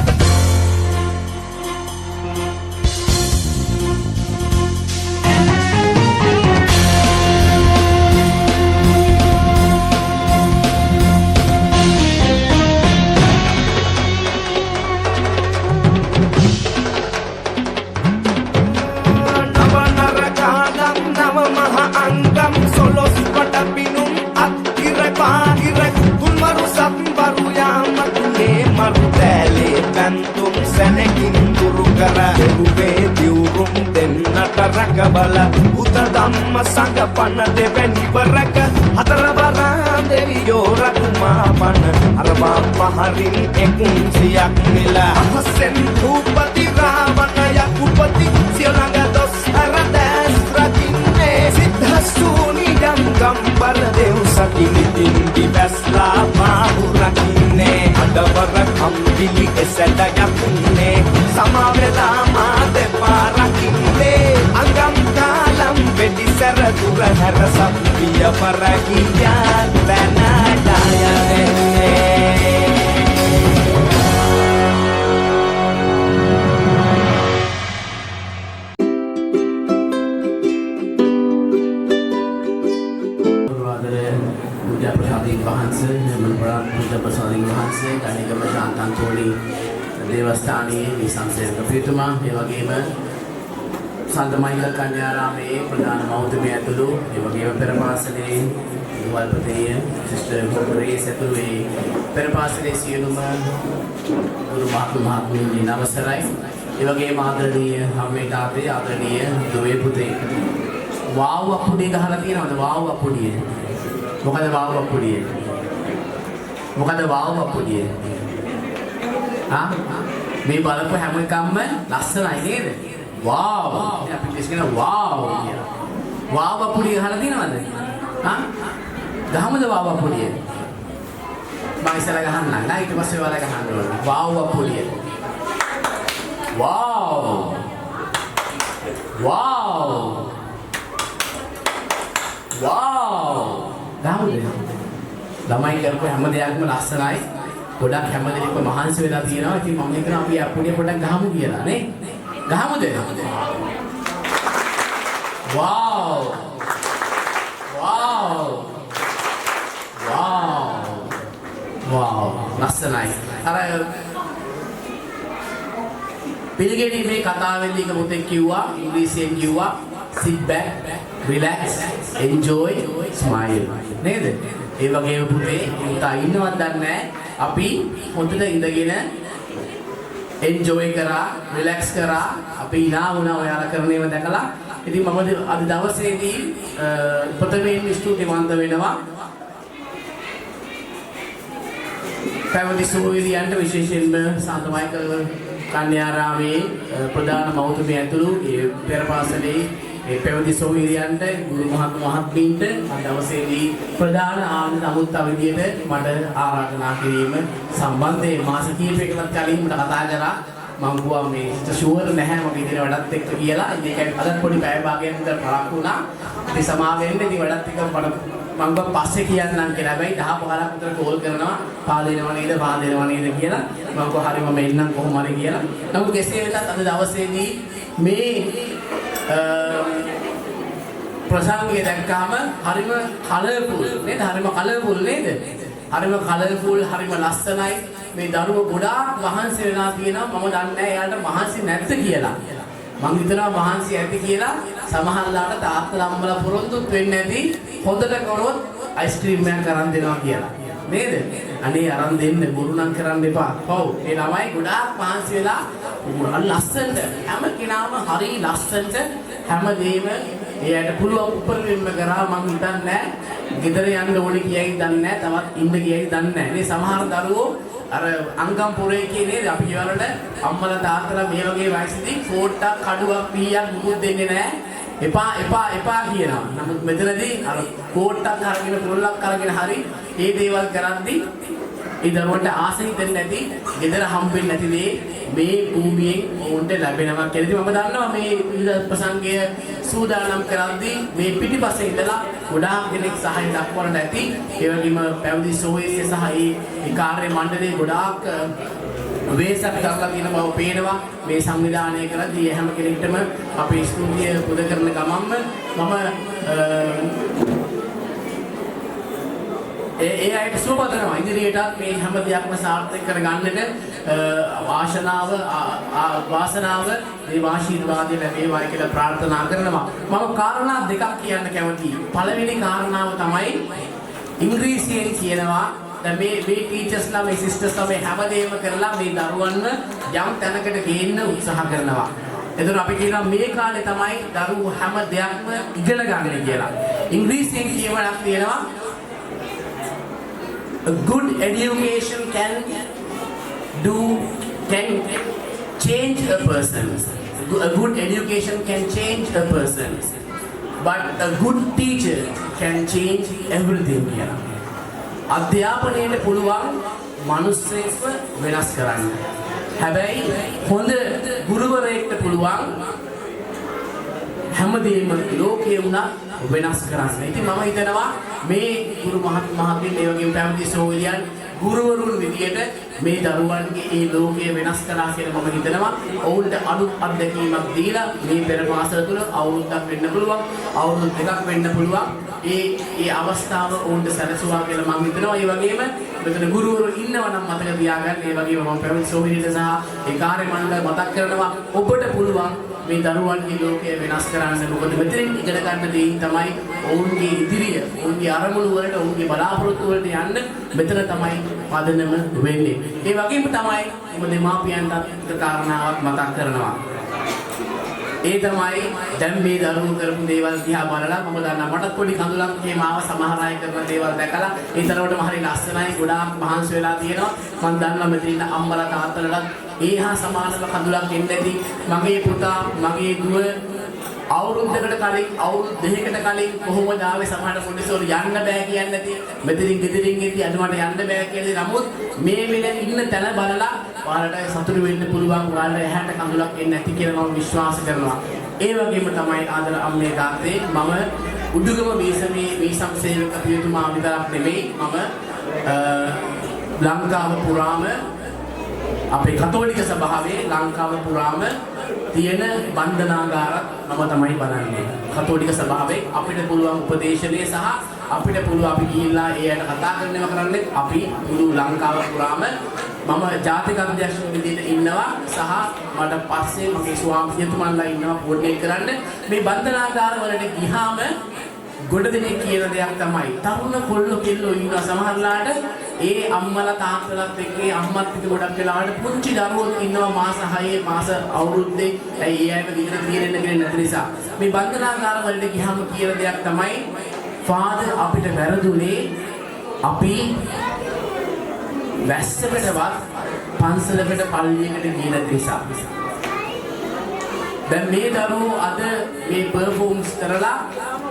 බල උත ධම්ම සංග පන්න දෙවැනි වරක හතර වරන් දෙවියෝ රකුමා පන්න අරවා පහරින් එකුන් සියක් නිල අහසෙන් රූපති රාවණ යකුපති සියලඟ දොස් අරදැස් රකින්නේ සිද්ධසුනි යම් ගම්බර දෙව් සකිනිතින් දිවස්ලා පාහු රකින්නේ අඩවර කම්බිලි එසැඩ යකුන්නේ සමාවෙලා මා දෙපා රකින්නේ අංගම් කාලම් වෙඩි සැර දුර හැර සප්පිය පරකියන් බැනඩායන්නේ පූජා ප්‍රසාදින් වහන්සේ පූජා ප්‍රසාදින් වහන්සේ ගණිකම ශාන්තන්තෝලි දේවස්ථානයේ නිසංසයක පියතුමා ඒ වගේම සන්තමයිකල් කන්‍යාරාමයේ ප්‍රධාන මෞතුමිය ඇතුළු ඒ වගේම පෙර පාසලේ වල්පතේ සිස්ටර් ගෝපරේ සතුවේ පෙර පාසලේ සියලුම ගුරු මහත්මයාණන් නමස්කාරයි ඒ වගේම ආදරණීය අම්මේ තාත්තේ ආදරණීය දුවේ පුතේ වාව් අප්පුඩිය ගහලා තියෙනවද වාව් අප්පුඩිය මොකද වාව් අප්පුඩිය මොකද වාව් අප්පුඩිය මේ බලපු හැම එකක්ම ලස්සනයි නේද වාව් අපි කියන වාව් කියලා වාව් අප්පුඩිය ගහලා තියෙනවද ගහමුද වාව් අප්පුඩිය මම ඉස්සලා ගහන්නම් නෑ ඊට පස්සේ ඔයාලා ගහන්න ඕනේ වාව් අප්පුඩිය වාව් වාව් වාව් ගහමුද ළමයි කරපු හැම දෙයක්ම ලස්සනයි ගොඩක් හැමදෙනෙක්ම මහන්සි වෙලා තියෙනවා. ඉතින් මම හිතනවා අපි අප්පුඩිය පොඩ්ඩක් ගහමු කියලා නේ. ගහමුද? වාව්! වාව්! වාව්! වාව්! ලස්සනයි. අර පිළිගෙඩි මේ කතාවෙන්දී එක පුතෙක් කිව්වා ඉංග්‍රීසියෙන් කිව්වා sit back, relax, enjoy, smile. නේද? ඒ වගේම පුතේ උන්ට ඉන්නවත් දන්නේ නැහැ. අපි හොඳට ඉඳගෙන එන්ජොයි කරා, රිලැක්ස් කරා, අපි ඉනා වුණා ඔයාලා කරන ඒවා දැකලා. ඉතින් මම අද දවසේදී ප්‍රථමයෙන් ස්තුතිවන්ත වෙනවා. පැවති සුවවිරියන්ට විශේෂයෙන්ම සාන්තමයිකල් කන්‍යාරාමේ ප්‍රධාන මෞතුමිය ඇතුළු ඒ පෙර පාසලේ ඒ පැවති සොවිරියන්ට ගුරු මහත්මීන්ට අද දවසේදී ප්‍රධාන ආනන්ද අමුත්තා විදියට මට ආරාධනා කිරීම සම්බන්ධයෙන් මාස කිහිපයකට කලින් මට කතා කරා මම ගුවා මේ ෂුවර් නැහැ මම ඉතින් වැඩත් එක්ක කියලා ඉතින් ඒක අදත් පොඩි පැය භාගයක් විතර පරක් වුණා ඉතින් සමාවෙන්න ඉතින් වැඩත් එක්ක මම පස්සේ කියන්නම් කියලා. හැබැයි 10-15ක් විතර කෝල් කරනවා පාදිනවා නේද කියලා. මම කොහොම හරි මම එන්නම් කොහොම හරි කියලා. නමුත් කෙසේ වෙතත් අද දවසේදී මේ ප්‍රසංගය දැක්කාම හරිම කලර්ෆුල් නේද? හරිම කලර්ෆුල් නේද? හරිම කලර්ෆුල් හරිම ලස්සනයි. මේ දරුවෝ ගොඩාක් මහන්සි වෙලා තියෙනවා. මම දන්නේ නැහැ එයාට මහන්සි නැද්ද කියලා. මං හිතනවා මහන්සි ඇති කියලා. සමහරලාට තාත්තලා අම්මලා පොරොන්දුත් වෙන්නේ නැති හොඳට කරොත් අයිස්ක්‍රීම් එකක් අරන් දෙනවා කියලා. නේද? අනේ අරන් දෙන්න බොරු නම් කරන්න එපා. ඔව්. ඒ ළමයි ගොඩාක් මහන්සි වෙලා ලස්සනට හැම කෙනාම හරි ලස්සනට හැමදේම එයාට පුළුවන් උපරිම කරා. මං හිතන්නේ ගෙදර යන්න ඕනේ කියයි දන්නේ නැහැ. තවත් ඉන්න කියයි දන්නේ නැහැ. මේ සමහර දරුවෝ අර අංගම් පුරේ කියන්නේ අපි කියවලට අම්මලා තාත්තලා මේ වගේ වයසේදී ෆෝට්ටක් කඩුවක් පීයක් මුකුත් දෙන්නේ නැහැ. එපා කියනවා. නමුත් මෙතනදී අර කෝට්ටක් අරගෙන පොල්ලක් අරගෙන හරි මේ දේවල් කරද්දී ඒ දරුවන්ට ආසයි දෙන්නේ නැති, ගෙදර හම්බෙන්නේ නැති දේ මේ භූමියෙන් උන්ට ලැබෙනවා කියලා. මම දන්නවා මේ ප්‍රසංගය සූදානම් කරද්දී මේ පිටිපස්සේ ඉඳලා ගොඩාක් දෙනෙක් සහාය දක්වන්න ඇති. ඒ වගේම පැවිදි සෝයසේ සහ ඒ කාර්ය මණ්ඩලයේ ගොඩාක් වේසක් කරලා තියෙන බව පේනවා. මේ සංවිධානය කරද්දී හැම කෙනෙක්ටම අපේ ස්තුතිය පුද කරන ගමන්ම මම ඒ අයට සුබපතනවා. ඉදිරියටත් මේ හැම දෙයක්ම සාර්ථක කරගන්නට වාසනාව මේ ආශිර්වාදය ලැබේවා කියලා ප්‍රාර්ථනා කරනවා. මම කාරණා දෙකක් කියන්න කැමතියි. පළවෙනි කාරණාව තමයි ඉංග්‍රීසියෙන් කියනවා දැන් මේ ටීචර්ස්ලා මේ සිස්ටර්ස්ලා මේ හැමදේම කරලා මේ දරුවන්ව යම් තැනකට ගේන්න උත්සාහ කරනවා. එතකොට අපි කියනවා මේ කාලේ තමයි දරුවෝ හැම දෙයක්ම ඉගෙන ගන්න කියලා. ඉංග්‍රීසියෙන් කියවනක් තියෙනවා a good education can change a person. A good education can change a person, but a good teacher can change everything. අධ්‍යාපනයේ පුළුවන් මිනිස්සෙක්ව වෙනස් කරන්න. හැබැයි හොඳ ගුරුවරයෙක්ට පුළුවන් හැමදේම ලෝකයේ වුණා වෙනස් කරන්න. ඉතින් මම හිතනවා මේ ගුරු මහත්මයාගේ මේ වගේ පැවිදි සෝවියන් ගුරුවරුන් විදියට මේ දරුවන්ගේ ඒ ලෝකය වෙනස් කරා කියලා මම හිතනවා. ඔවුන්ට අලුත් අත්දැකීමක් දීලා මේ පෙර පාසල තුළ අවුරුද්දක් වෙන්න පුළුවන්, අවුරුදු දෙකක් වෙන්න පුළුවන්. ඒ අවස්ථාව ඔවුන්ට සැලසුවා කියලා මම හිතනවා. ඒ වගේම මෙතන ගුරුවරු ඉන්නවා නම් මතක තියාගන්න. ඒ වගේම මම පැවිදි සෝවියන්ට සහ ඒ කාර්ය මණ්ඩලය මතක් කරනවා ඔබට පුළුවන් මේ දරුවන්ගේ ලෝකය වෙනස් කරන්න. මොකද මෙතනින් ඉගෙන ගන්න දේ තමයි ඔවුන්ගේ ඉදිරිය, ඔවුන්ගේ අරමුණු වලට, ඔවුන්ගේ බලාපොරොත්තු වලට යන්න මෙතන තමයි පදනම වෙන්නේ. ඒ වගේම තමයි ඔබ දෙමාපියන්ට කාරණාවක් මතක් කරනවා. ඒ තමයි දැන් මේ දරුවෝ කරපු දේවල් දිහා බලලා මම දන්නා මටත් පොඩි කඳුලක් එහෙම ආව. සමහර අය කරන දේවල් දැකලා ඒ තරමටම හරි ලස්සනයි, ගොඩාක් මහන්සි වෙලා තියෙනවා. මම දන්නවා මෙතන ඉන්න අම්මලා තාත්තලාට ඒහා සමානව කඳුලක් දෙන්න ඇති. මගේ පුතා, මගේ දුව අවුරුද්දකට කලින්, අවුරුදු දෙකකට කලින් කොහොමද ආවේ? සමහර පොඩිසෝරු යන්න බෑ කියන්නේ නැති. මෙතනින් ගෙදරින් එද්දි අදමට යන්න බෑ කියලා. නමුත් මේ වෙලෙන් ඉන්න තැන බලලා ඔයාලට සතුටු වෙන්න පුළුවන්. ඔයාලට එහාට කඳුලක් එන්නේ නැති කියලා මම විශ්වාස කරනවා. ඒ වගේම තමයි ආදර අම්මේ තාත්තේ මම උඩුගම වීසම් සේවක පියතුමා විතරක් නෙමෙයි, මම ලංකාව පුරාම අපේ කතෝලික සභාවේ ලංකාව පුරාම තියෙන බන්ධනාගාරත් මම තමයි බලන්නේ. කතෝලික සභාවේ අපිට පුළුවන් උපදේශනය සහ අපිට පුළුවන් අපි ගිහිල්ලා ඒ අයට කතා කරනවා කරන්නේ අපි මුළු ලංකාව පුරාම මම ජාතික අධ්‍යක්ෂ විදිහට ඉන්නවා සහ මට පස්සේ මගේ ස්වාමීතුමන්ලා ඉන්නවා කෝඩිනේට් කරන්න. මේ බන්ධනාගාර වලට ගියාම ගොඩ දෙනෙක් කියන දෙයක් තමයි තරුණ කොල්ලෝ කෙල්ලෝ ඉන්නවා. සමහරලාට ඒ අම්මලා තාත්තලාත් එක්ක අම්මත් එක්ක ගොඩක් වෙලාවට පුංචි දරුවෝ ඉන්නවා මාස 6 මාස අවුරුද්දේ. ඇයි ඒ අයට විතර තීරෙන්න කෙනෙක් නැති නිසා. මේ බන්ධනාගාර වලට ගියාම කියන දෙයක් තමයි ෆාදර් අපිට වැරදුනේ අපි වැස්සකටවත් පන්සලකට පල්ලියකට ගිය නැති නිසා. දැන් මේ දරුවෝ අද මේ පර්ෆෝම්ස් කරලා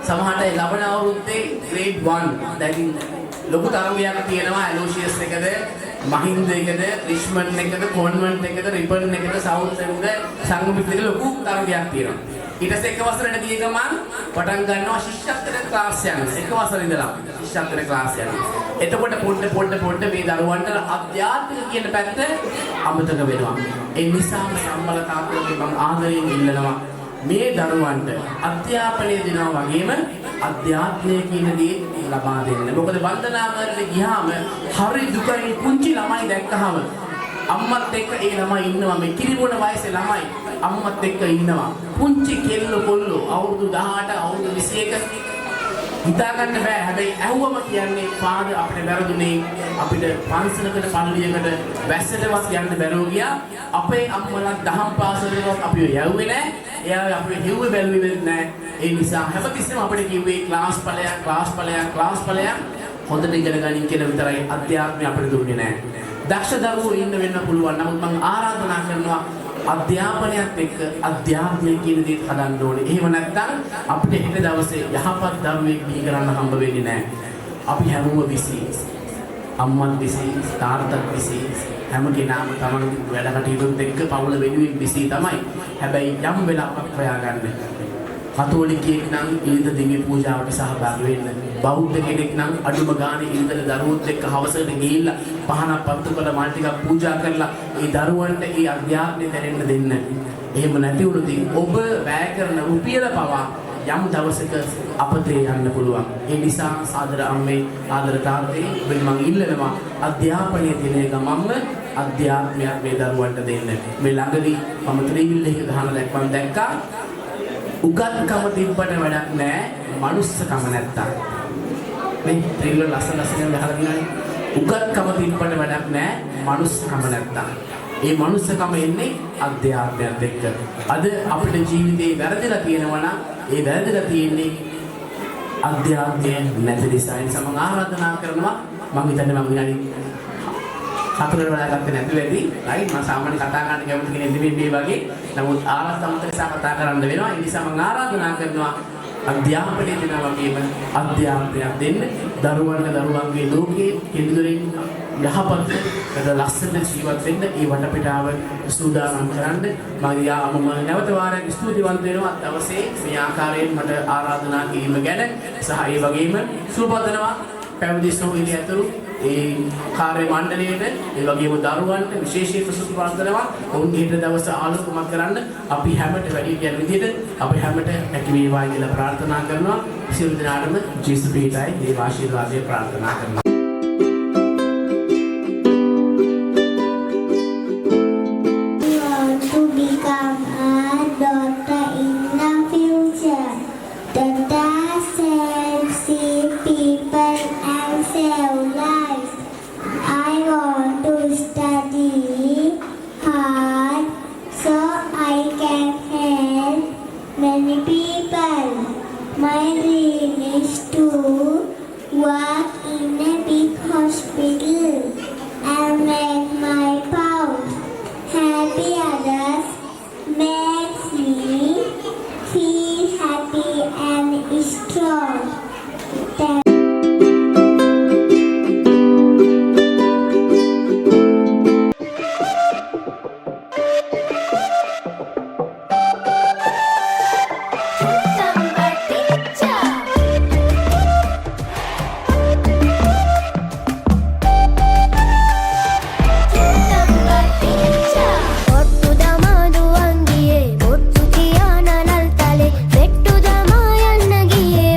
සමහරට ලබන අවුරුද්දේ ග්‍රේඩ් 1 දැන් ලොකු තරගයක් තියෙනවා. ඇලෝෂියස් එකද, මහින්ද එකද, රිච්මන්ඩ් එකද, කොන්වෙන්ට් එකද, රිපන් එකද, සවුත් එකද, සංගමිත් එකද ලොකු තරගයක් තියෙනවා. ඊට පස්සේ එක වසරකට ගිය ගමන් පටන් ගන්නවා ශිෂ්‍යත්වයට ක්ලාස් යනවා. එක වසරේ ඉඳලා ශිෂ්‍යත්වයට ක්ලාස් යනවා. එතකොට පොඩ මේ දරුවන්ට අධ්‍යාත්මික කියන පැත්ත අමතක වෙනවා. ඒ නිසාම සම්මල තාත්තගේ මම ආදරයෙන් ඉල්ලනවා මේ දරුවන්ට අධ්‍යාපනය දෙනවා වගේම අධ්‍යාත්මය කියන දේ ලබා දෙන්න. මොකද වන්දනා කරන්න ගියාම හරි දුකයි පුංචි ළමයි දැක්කහම අම්මත් එක්ක ඒ ළමයි ඉන්නවා මේ කිරිබොන වයසේ ළමයි අම්මත් එක්ක ඉන්නවා. පුංචි කෙල්ලෝ කොල්ලෝ අවුරුදු 18 අවුරුදු 21 හිතා ගන්න බෑ. හැබැයි ඇහුවම කියන්නේ පාද අපිට වැරදුනේ අපිට පන්සලකට පල්ලියකට වැස්සටවත් යන්න බැරුව ගියා. අපේ අම්මලා දහම් පාසලේවත් අපිව යවුවේ නෑ. එයා අපිව හිව්වේ බැලුවේ නෑ. ඒ නිසා හැමතිස්සෙම අපිට කිව්වේ ක්ලාස් ඵලයක් හොඳට ඉගෙන ගනින් කියලා විතරයි අධ්‍යාත්මය අපිට දුන්නේ නෑ. දක්ෂ දරුවෝ ඉන්න වෙන්න පුළුවන්. නමුත් මම ආරාධනා කරනවා අධ්‍යාපනයත් එක්ක අධ්‍යාපනය කියන දේ හදන්න ඕනේ. එහෙම නැත්නම් අපිට හෙට දවසේ යහපත් දරුවෙක් බිහි කරන්න හම්බ වෙන්නේ නැහැ. අපි හැමෝම busy. අම්මත් busy, තාත්තත් busy. හැම කෙනාම තමන්ගේ වැඩ කටයුතුත් එක්ක පවුල වෙනුවෙන් busy තමයි. හැබැයි යම් වෙලාවක් හොයාගන්න. කතෝලිකයෙක් නම් ඊළඟ දිනේ පූජාවට සහභාගී වෙන්න. බෞද්ධ කෙනෙක් නම් අඩුම ගානේ ඊළඟ දරුවොත් එක්ක හවසට ගිහිල්ලා පහනක් පත්තු කරලා මල් ටිකක් පූජා කරලා ඒ දරුවන්ට ඒ අධ්‍යාත්මය දැනෙන්න දෙන්න. එහෙම නැති වුණොත් ඔබ වැය කරන රුපියල පවා යම් දවසක අපතේ යන්න පුළුවන්. ඒ නිසා ආදර අම්මේ ආදර තාත්තේ මම ඉල්ලනවා අධ්‍යාපනයේ දිනේ ගමම්ම අධ්‍යාත්මයක් මේ දරුවන්ට දෙන්න. මේ ළඟදී මම ත්‍රිවිල් එක ගහන දැක්කා උගත්කම තිබ්බට වැඩක් නැහැ මනුස්සකම නැත්තම්. මේ ත්‍රිවිල් ලස්සන ගහලා දිනන්නේ උගත්කම තිබ්බට වැඩක් නැහැ මනුස්සකම නැත්තම්. ඒ මනුස්සකම එන්නේ අධ්‍යාත්මයත් එක්ක. අද අපේ ජීවිතේ වැරදිලා තියෙනවා නම් ඒ වැරදිලා තියෙන්නේ අධ්‍යාත්මය නැති නිසා. ඒ නිසා මම ආරාධනා කරනවා මම හිතන්නේ මම විනාඩි 4 වෙලා ගත්තේ නැති වෙදී. රයිට් මම සාමාන්‍ය කතා කරන්න කැමති කෙනෙක් නෙමෙයි මේ වගේ. නමුත් ආරාධනාවක් නිසා කතා කරන්න වෙනවා. ඒ නිසා මම ආරාධනා කරනවා අධ්‍යාපනය දෙනවා වගේම අධ්‍යාපනයක් දෙන්න. දරුවන්ට දරුවන්ගේ ලෝකයේ කෙඳුරින් යහපත් ලස්සන ජීවත් වෙන්න ඒ වටපිටාව සූදානම් කරන්න මම නැවත වාරයක් ස්තුතිවන්ත වෙනවා. දවසේ මේ ආකාරයෙන් මට ආරාධනා කිරීම ගැන සහ ඒ වගේම සුබපතනවා පැවිදි සෝවිලිය ඇතුළු ඒ කාර්ය මණ්ඩලයට ඒ වගේම දරුවන්ට විශේෂයෙන් සුබපතනවා. ඔවුන්ගේ හෙට දවස ආලෝකමත් කරන්න අපි හැමට වැඩි කියන විදිහට අපි හැමට හැකි වේවා කියලා ප්‍රාර්ථනා කරනවා. සියලු දෙනාටම ජේසුස් පිටයි දේව ආශිර්වාදය ප්‍රාර්ථනා කරනවා. Become a doctor in the future. Doctor saves people and save lives. I want to study hard so I can help many people. My dream is to work in a big hospital and make my pound. Happy others makes me feel happy and strong.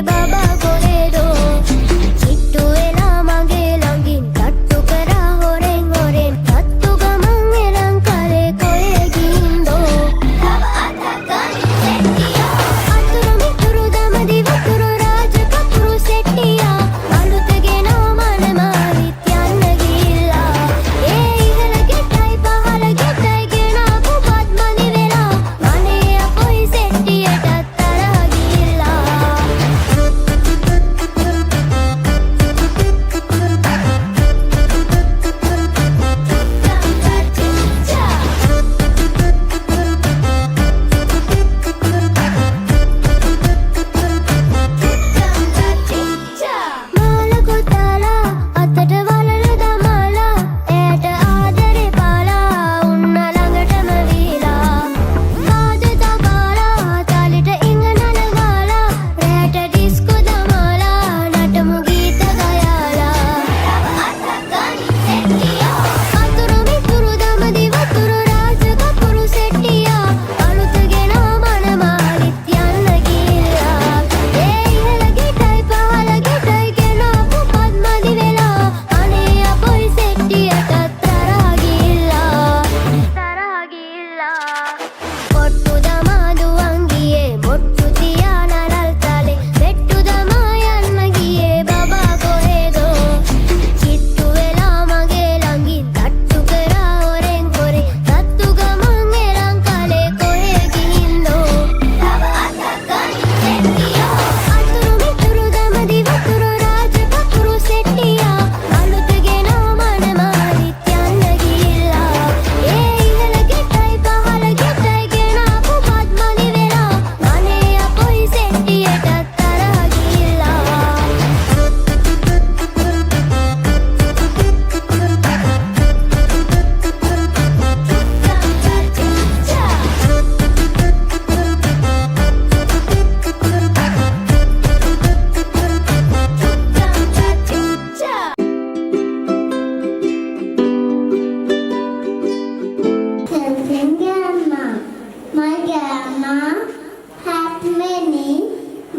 Baba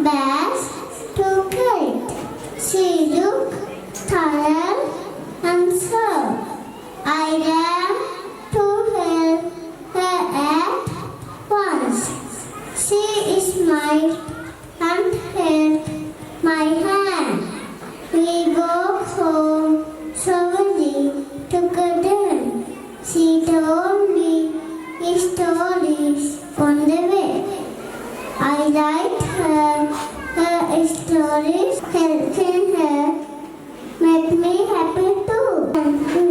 bags to carry. She looked tired and so I ran to help her at once. She smiled and held my hand. We walked home slowly together. She told me stories on the way. I liked her stories, helping her made me happy too. Thank you.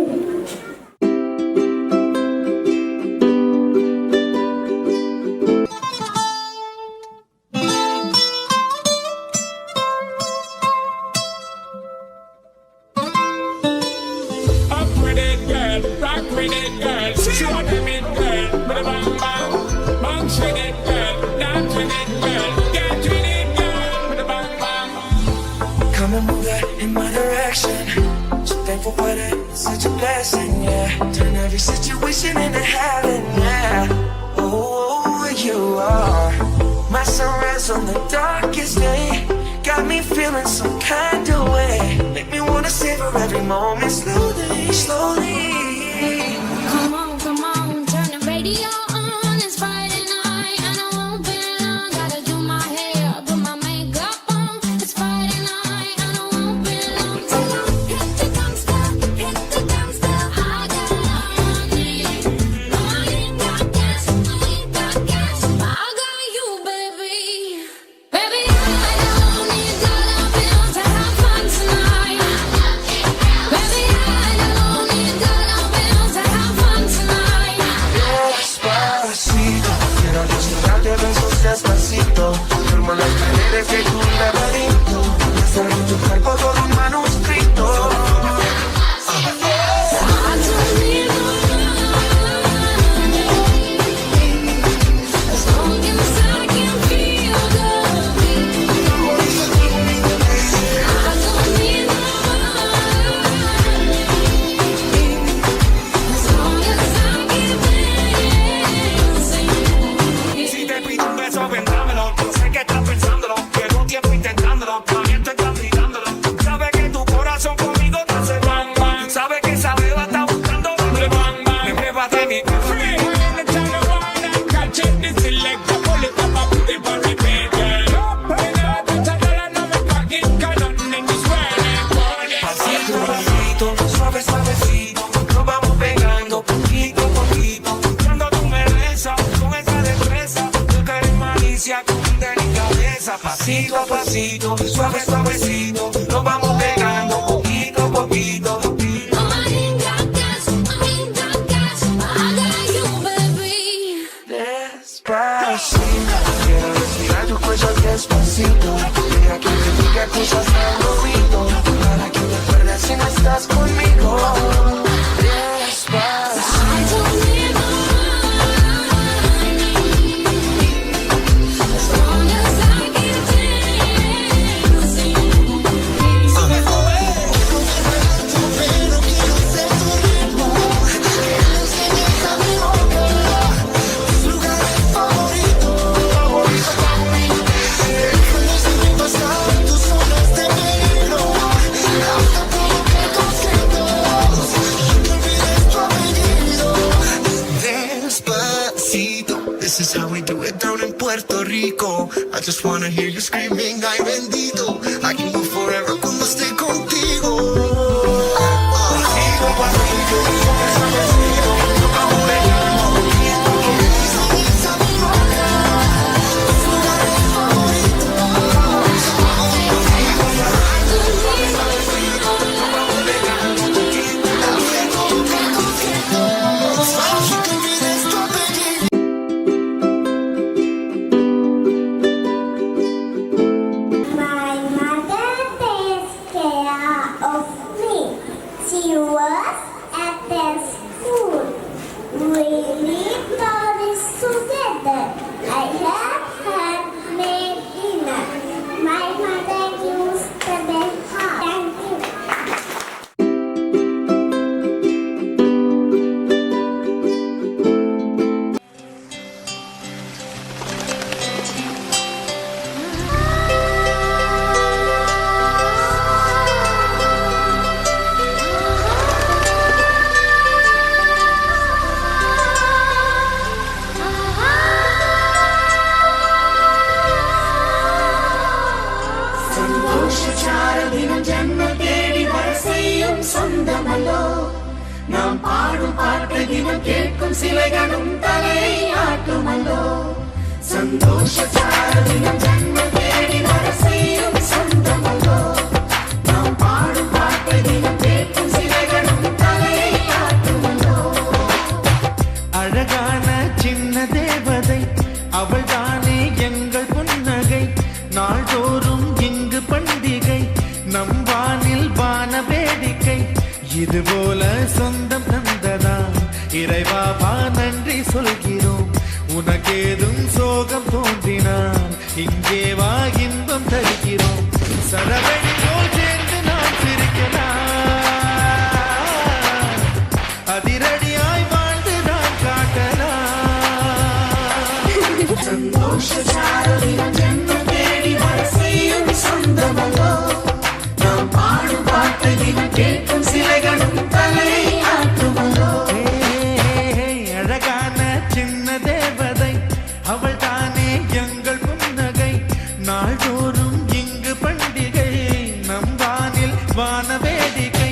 Up with it, girl. Rock with it, girl. Show them it, girl. Bada bang bang. Bounce with it, girl. Dance with it, girl. Get with it, girl. Bada bang bang. Come and move that in my direction. So thankful for that, it's such a blessing, yeah. Turn every situation into heaven, yeah. Oh, you are my sunrise on the darkest day. Got me feeling some kind of way. Make me wanna savor every moment slowly, slowly. Come on, turn the radio on. It's Friday night and I won't be long. Gotta do my hair, put my makeup on. It's Friday night and I won't be long. Hit the dumpster, hit the dumpster. I got all I need. No, I ain't got gas, I ain't got gas. But I got you, baby. Baby, I don't need dollar bills to have fun tonight. Baby, I don't need dollar bills to have fun tonight. Despacito, quiero desnudarte besos despacito. Firmo las paredes de tu laberinto. Hacer de tu cuerpo todo un manuscrito. I don't need no money, as long as I can feel the beat. I don't need no money, as long as I can dance. Si te pido un beso, ven dámelo. Sé que estás pensándolo. Llevo tiempo intentándolo. También te estás gritándolo. Sabes que tu corazón conmigo te hace bang bang. Sabes que esa beba está buscando doble bang bang. Me pruébate mi café. Pasito, pasito, suave, suavecito. Nos vamos pegando poquito a poquito. Cuando tú me besas con esa destreza, tú que eres malicia con delicadeza. Pasito a pasito, suave, suavecito. Nos vamos pegando poquito a poquito. No, I ain't got gas, I ain't got gas, but I got you, baby. Despacito, quiero respirar tu cuello despacito. Deja que te diga cosas al oído, para que recuerdes si no estás conmigo. Despacito. I don't need no money, as long as I can dance. Pero quiero ser tu ritmo. Que le enseñes a mi boca tus lugares favoritos. Cuando se me pasan tus zonas de peligro, hasta provocar conciertos. Que olvides tu apellido. Despacito, this is how we do it down in Puerto Rico. I just wanna hear you screaming, ay bendito. I can move forever cuando esté contigo. Pasito a pasito, suave, suavecito. Nos vamos pegando poquito a poquito. Esa mi boca, tus lugares favoritos. My mother takes care நாம் பாடும் பாட்டை தினம் கேட்கும் சிலைகளும் தலை ஆட்டுமல்லோ சந்தோஷ சாரதினம் ஜன்ம தேடி வர செய்யும் சொந்தமல்லோ நாம் பாடும் பாட்டை தினம் கேட்கும் சிலைகளும் தலை ஆட்டுமல்லோ அழகான சின்ன தேவதை அவள் தானே எங்கள் புன்னகை நாள்தோறும் இங்கு பண்டிகை நம் வானில் வான வேடிக்கை இதுபோல சொந்தம் தந்ததா இறைவாவா நன்றி சொல்கிறோம் உனக்கேதும் சோகம் தோன்றினால் இங்கே வா இன்பம் தருகிறோம் சரவணி போல் சேர்ந்து நாம் சிரிக்கலாம் அதிரடியாய் வாழ்ந்து நாம் காட்டலாம் சந்தோஷ சாரதினம் ஜன்ம தேடி வர செய்யும் சொந்தமல்லோ நாம் பாடும் பாட்டை தினம் கேட்கும் சிலைகளும் தலை ஆட்டுமல்லோ அழகான சின்ன தேவதை அவள் தானே எங்கள் புன்னகை நாள்தோறும் இங்கு பண்டிகை நம் வானில் வான வேடிக்கை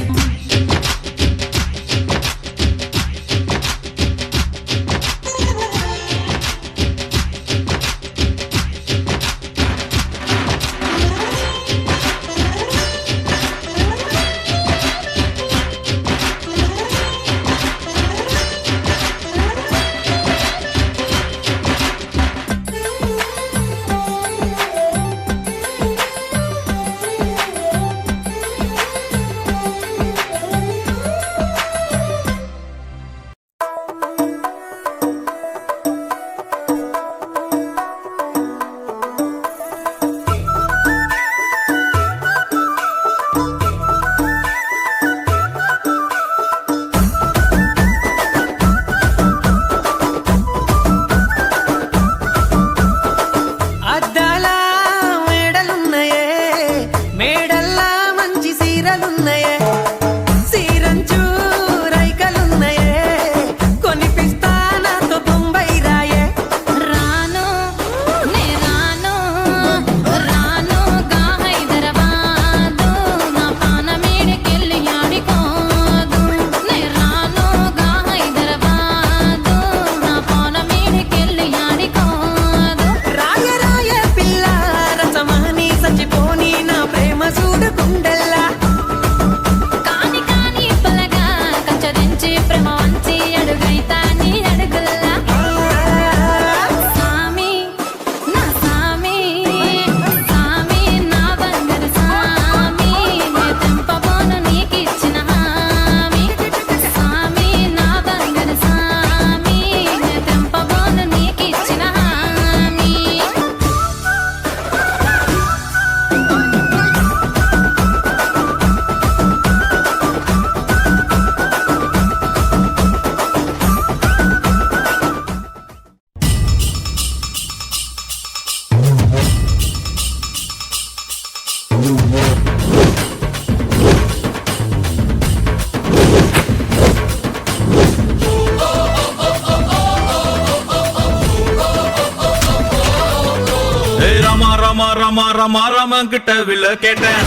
கிட்ட வில்ல கேட்டேன்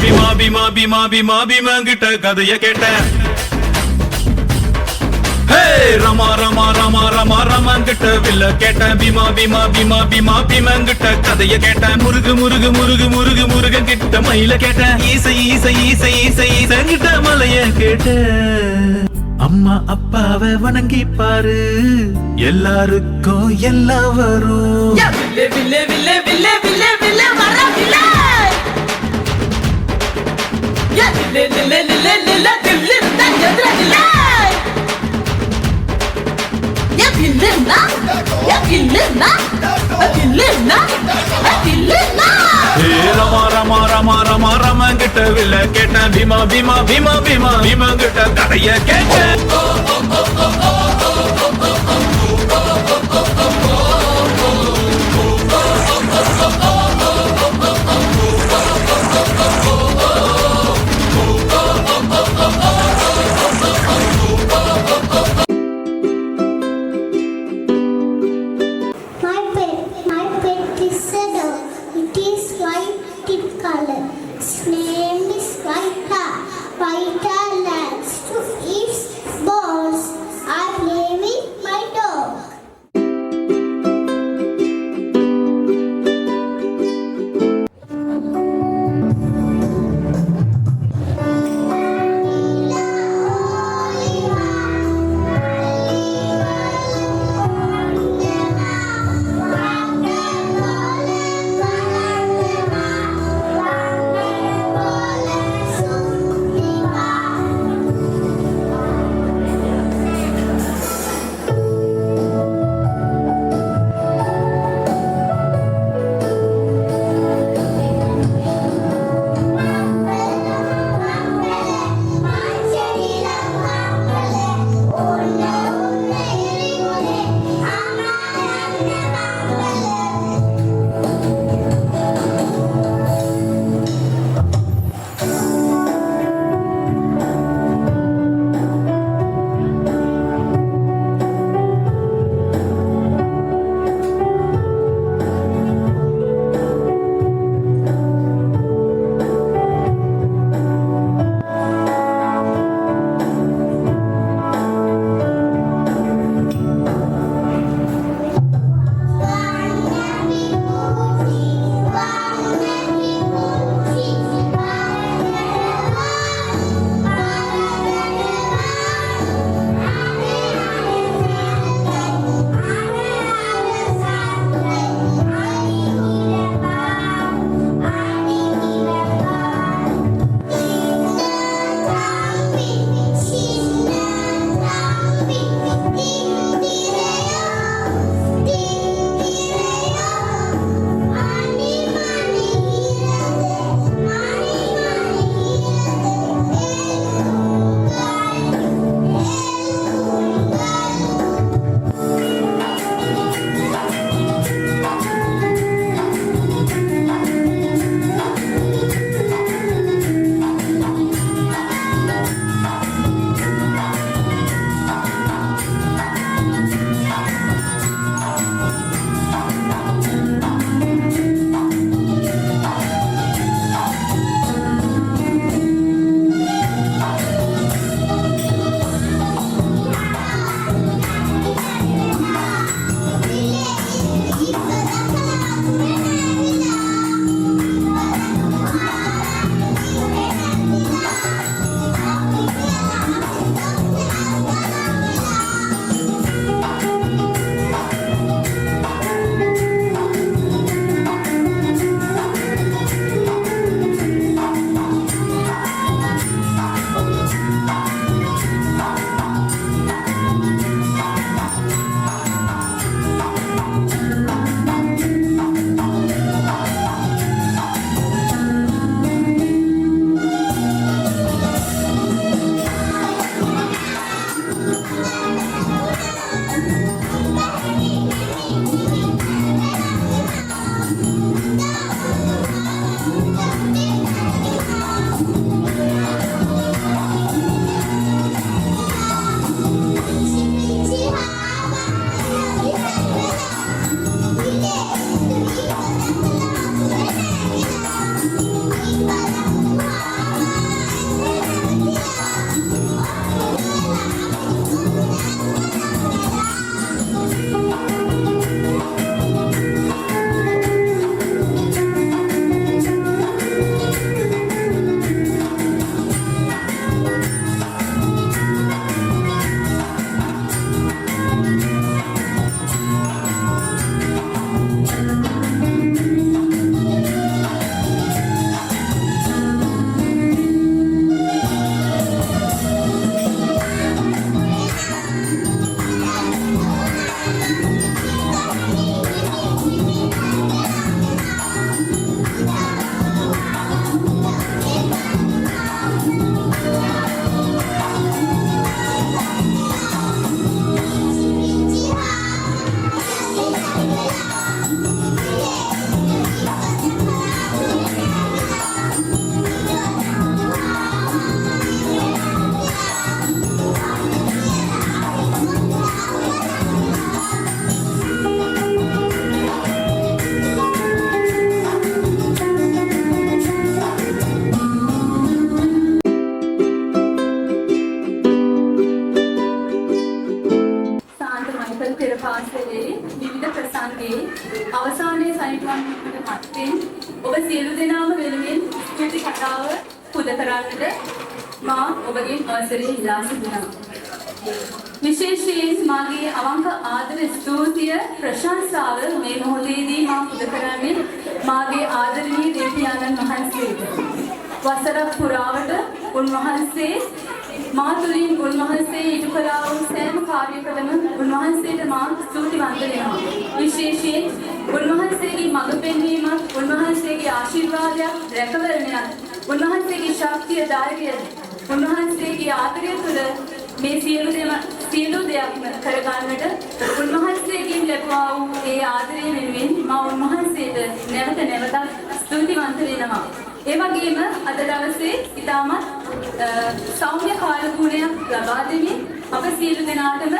பீமா பீமா பீமா பீமா பீமா கிட்ட கதைய கேட்டேன் ரமா ரமா ரமா ரமா ரமாங்கிட்ட வில்ல கேட்டேன் பீமா பீமா பீமா பீமா பீமாங்கிட்ட கதைய கேட்டேன் முருகு முருகு முருகு முருகு முருகன் கிட்ட மயில கேட்டேன் ஈசை ஈசை ஈசை ஈசை ஈசங்கிட்ட மலைய கேட்டேன் அம்மா அப்பாவை வணங்கி பாரு எல்லாருக்கும் எல்லாம் வரும் வில்லே வில்லே வில்லே வில்லே வில்லே வர வில்லே வில்லே வில்லே வில்லே வில்லே வில்லே தான் எதிர வில்லே வில்லேனா வில்லேனா வில்லேனா வில்லேனா ரமா ரமா ரமா ரமா ரமாங்கிட்ட வில்ல கேட்டேன் பீமா பீமா பீமா பீமா பீமாங்கிட்ட கதைய கேட்டேன் My pet is a dog. It is white in color. Its name is White. සමරසංගේ අවසානයේ සනිටුවන්ට පත්වෙන් ඔබ සියලු දෙනාම වෙනුවෙන් ස්තුති කතාව පුද කරන්නට මා ඔබගෙන් අවසරය ඉල්ලා සිටිනවා. විශේෂයෙන් මාගේ අවංක ආදර ස්තුතිය ප්‍රශංසාව මේ මොහොතේදී මා පුද කරන්නේ මාගේ ආදරණීය දෙවියන්න් වහන්සේට. වසරක් පුරාවට උන්වහන්සේ මා තුළින් උන්වහන්සේ ඉටු කළා වූ සෑම කාර්යකටම උන්වහන්සේට මා ස්තුතිවන්ත වෙනවා. විශේෂයෙන් උන්වහන්සේගේ මඟ පෙන්වීමත්, උන්වහන්සේගේ ආශිර්වාදයක්, රැකවරණයක්, උන්වහන්සේගේ ශක්තිය ධෛර්යය, උන්වහන්සේගේ ආදරය තුළ මේ සියලු දෙයක්ම කරගන්නට උන්වහන්සේගෙන් ලැබුවා වූ ඒ ආදරය වෙනුවෙන් මා උන්වහන්සේට නැවත නැවතත් ස්තුතිවන්ත වෙනවා. ඒ වගේම අද දවසේ ඉතාමත් සෞම්‍ය කාලගුණයක් ලබා දෙමින් අප සියලු දෙනාටම